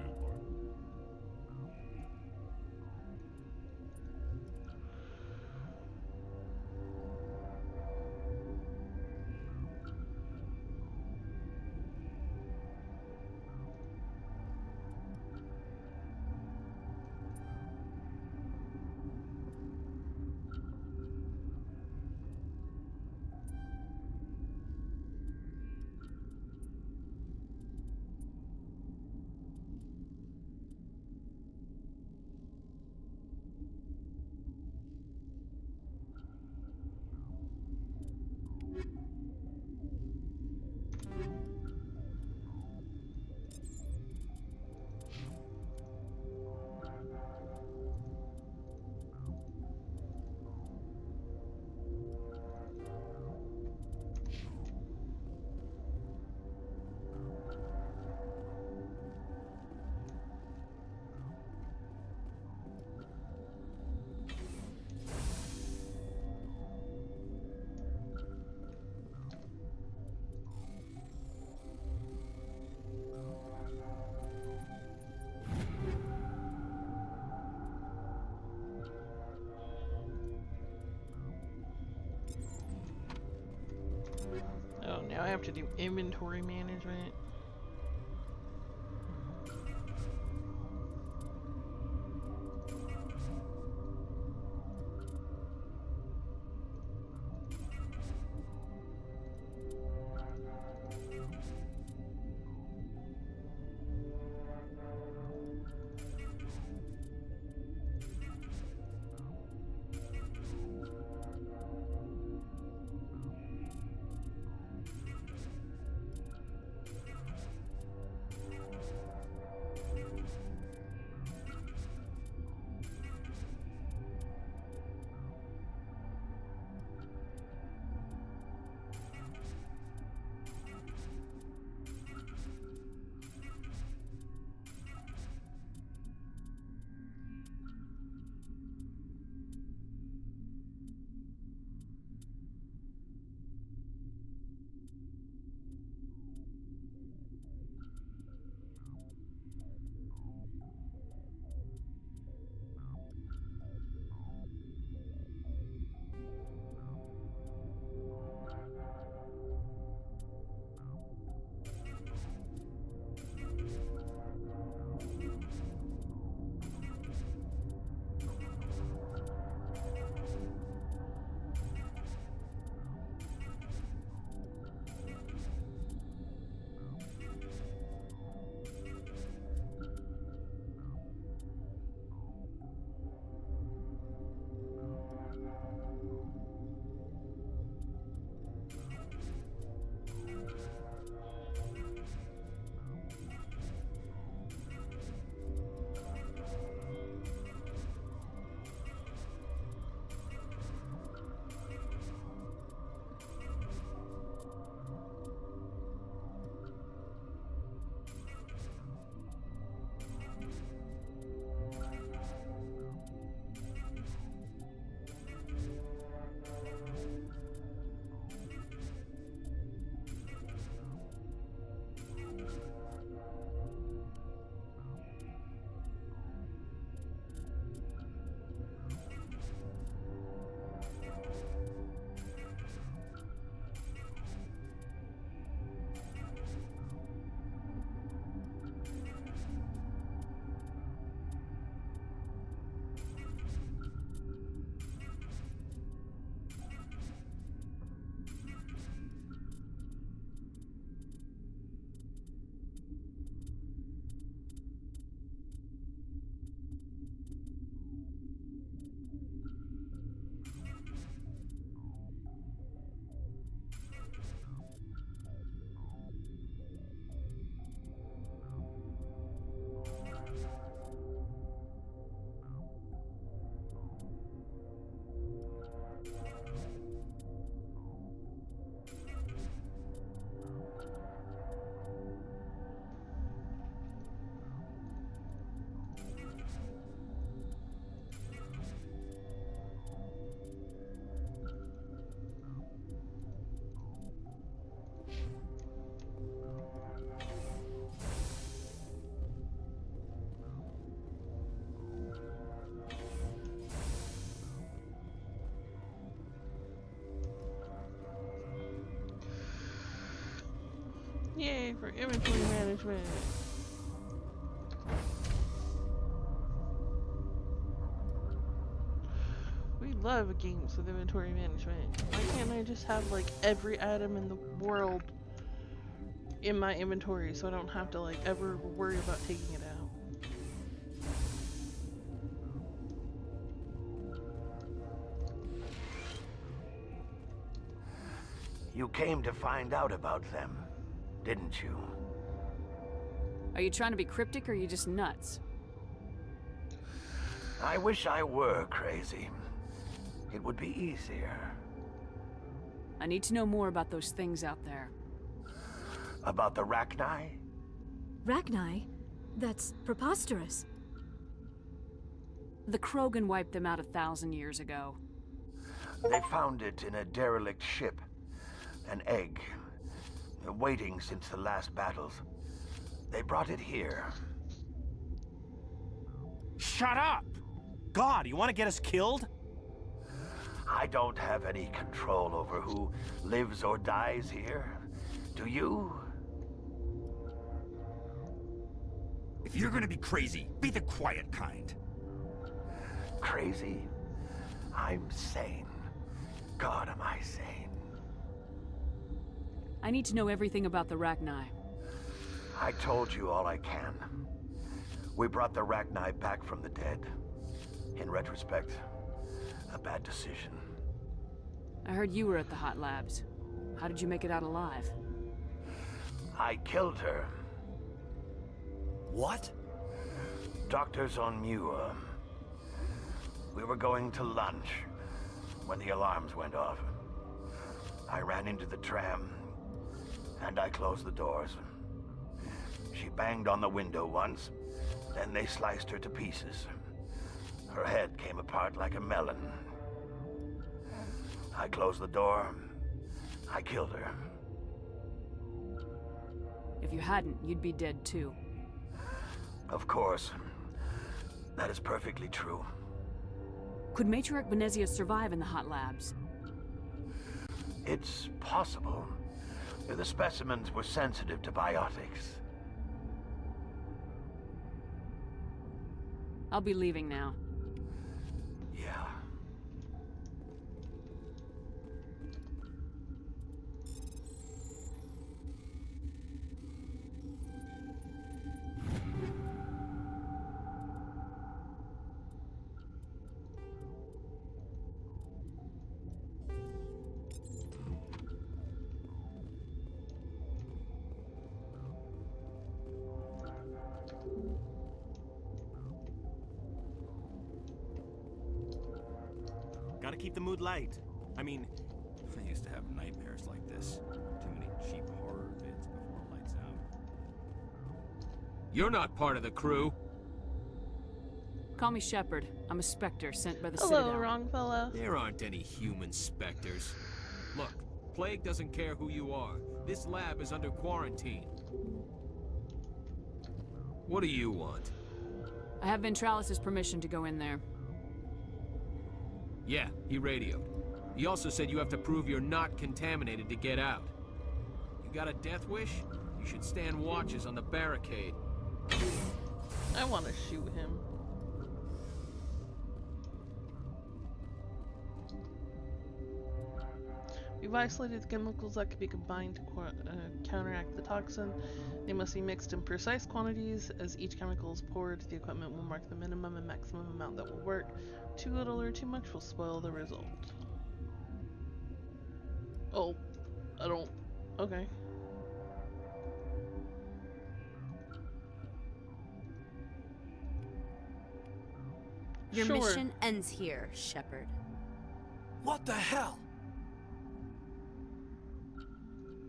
Oh, now I have to do inventory management. Yay for inventory management. We love games with inventory management. Why can't I just have like every item in the world in my inventory so I don't have to like ever worry about taking it out? You came to find out about them, didn't you? Are you trying to be cryptic or are you just nuts? I wish I were crazy. It would be easier. I need to know more about those things out there. About the Rachni? Rachni? That's preposterous. The Krogan wiped them out 1,000 years ago. They found it in a derelict ship. An egg. Waiting since the last battles. They brought it here. Shut up! God, you want to get us killed? I don't have any control over who lives or dies here. Do you? If you're gonna be crazy, be the quiet kind. Crazy? I'm sane. God, am I sane. I need to know everything about the Rachni. I told you all I can. We brought the Rachni back from the dead. In retrospect, a bad decision. I heard you were at the Hot Labs. How did you make it out alive? I killed her. What? Doctors on Muir. We were going to lunch when the alarms went off. I ran into the tram, and I closed the doors. She banged on the window once, then they sliced her to pieces. Her head came apart like a melon. I closed the door. I killed her. If you hadn't, you'd be dead too. Of course. That is perfectly true. Could Matriarch Benezia survive in the Hot Labs? It's possible. The specimens were sensitive to biotics. I'll be leaving now. Yeah. Gotta keep the mood light. I mean, I used to have nightmares like this. Too many cheap horror vids before lights out. You're not part of the crew. Call me Shepard. I'm a Spectre sent by the Hello, Citadel. wrong fella. There aren't any human specters. Look, Plague doesn't care who you are. This lab is under quarantine. What do you want? I have Ventralis' permission to go in there. Yeah, he radioed. He also said you have to prove you're not contaminated to get out. You got a death wish? You should stand watches on the barricade. I want to shoot him. We've isolated the chemicals that can be combined to counteract the toxin. They must be mixed in precise quantities. As each chemical is poured, the equipment will mark the minimum and maximum amount that will work. Too little or too much will spoil the result. Oh, I don't... Okay. Your Sure. mission ends here, Shepard. What the hell?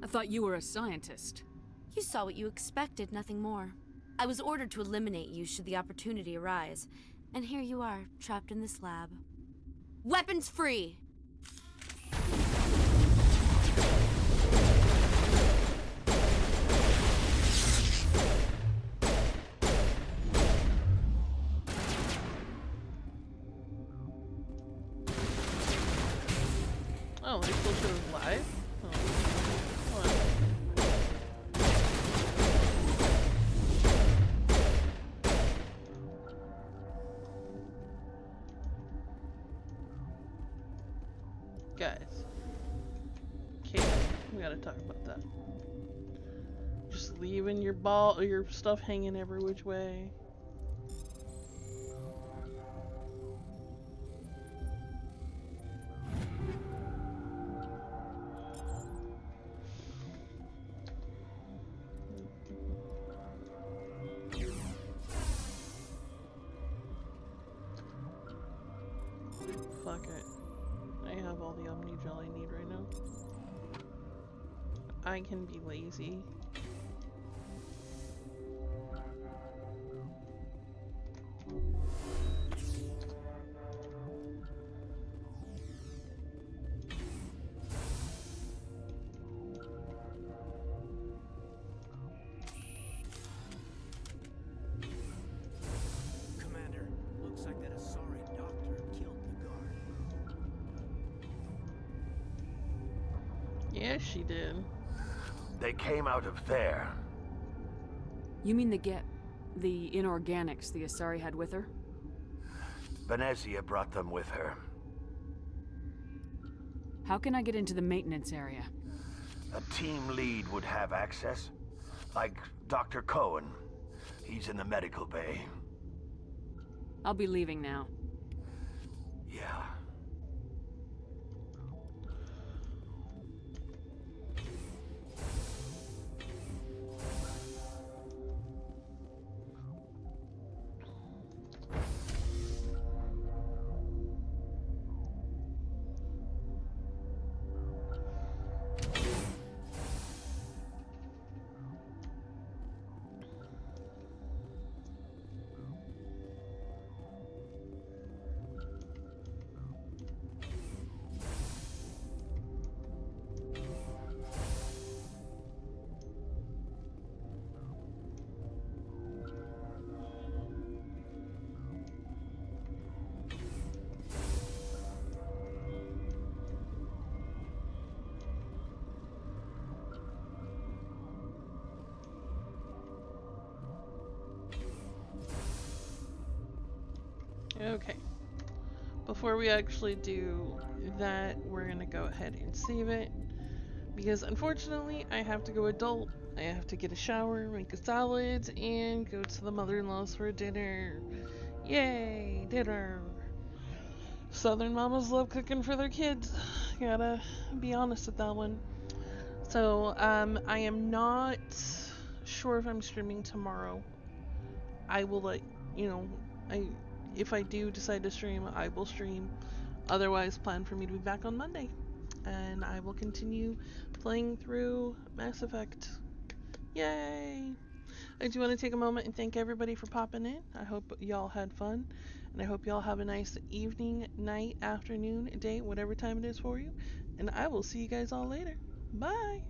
I thought you were a scientist. You saw what you expected, nothing more. I was ordered to eliminate you should the opportunity arise. And here you are, trapped in this lab. Weapons free! Oh, they still show us live? Oh. Guys. Okay, we gotta talk about that. Just leaving your stuff hanging every which way. Fuck it. I have all the Omni Gel I need right now. I can be lazy. Commander, looks like that Asari doctor killed the guard. Yeah, she did. They came out of there. You mean the inorganics the Asari had with her? Venezia brought them with her. How can I get into the maintenance area? A team lead would have access. Like Dr. Cohen. He's in the medical bay. I'll be leaving now. Yeah. Okay. Before we actually do that, we're gonna go ahead and save it. Because unfortunately, I have to go adult. I have to get a shower, make a salad, and go to the mother-in-law's for dinner. Yay, dinner! Southern mamas love cooking for their kids. Gotta be honest with that one. So, I am not sure if I'm streaming tomorrow. I will let you know. If I do decide to stream, I will stream. Otherwise, plan for me to be back on Monday. And I will continue playing through Mass Effect. Yay! I do want to take a moment and thank everybody for popping in. I hope y'all had fun. And I hope y'all have a nice evening, night, afternoon, day, whatever time it is for you. And I will see you guys all later. Bye!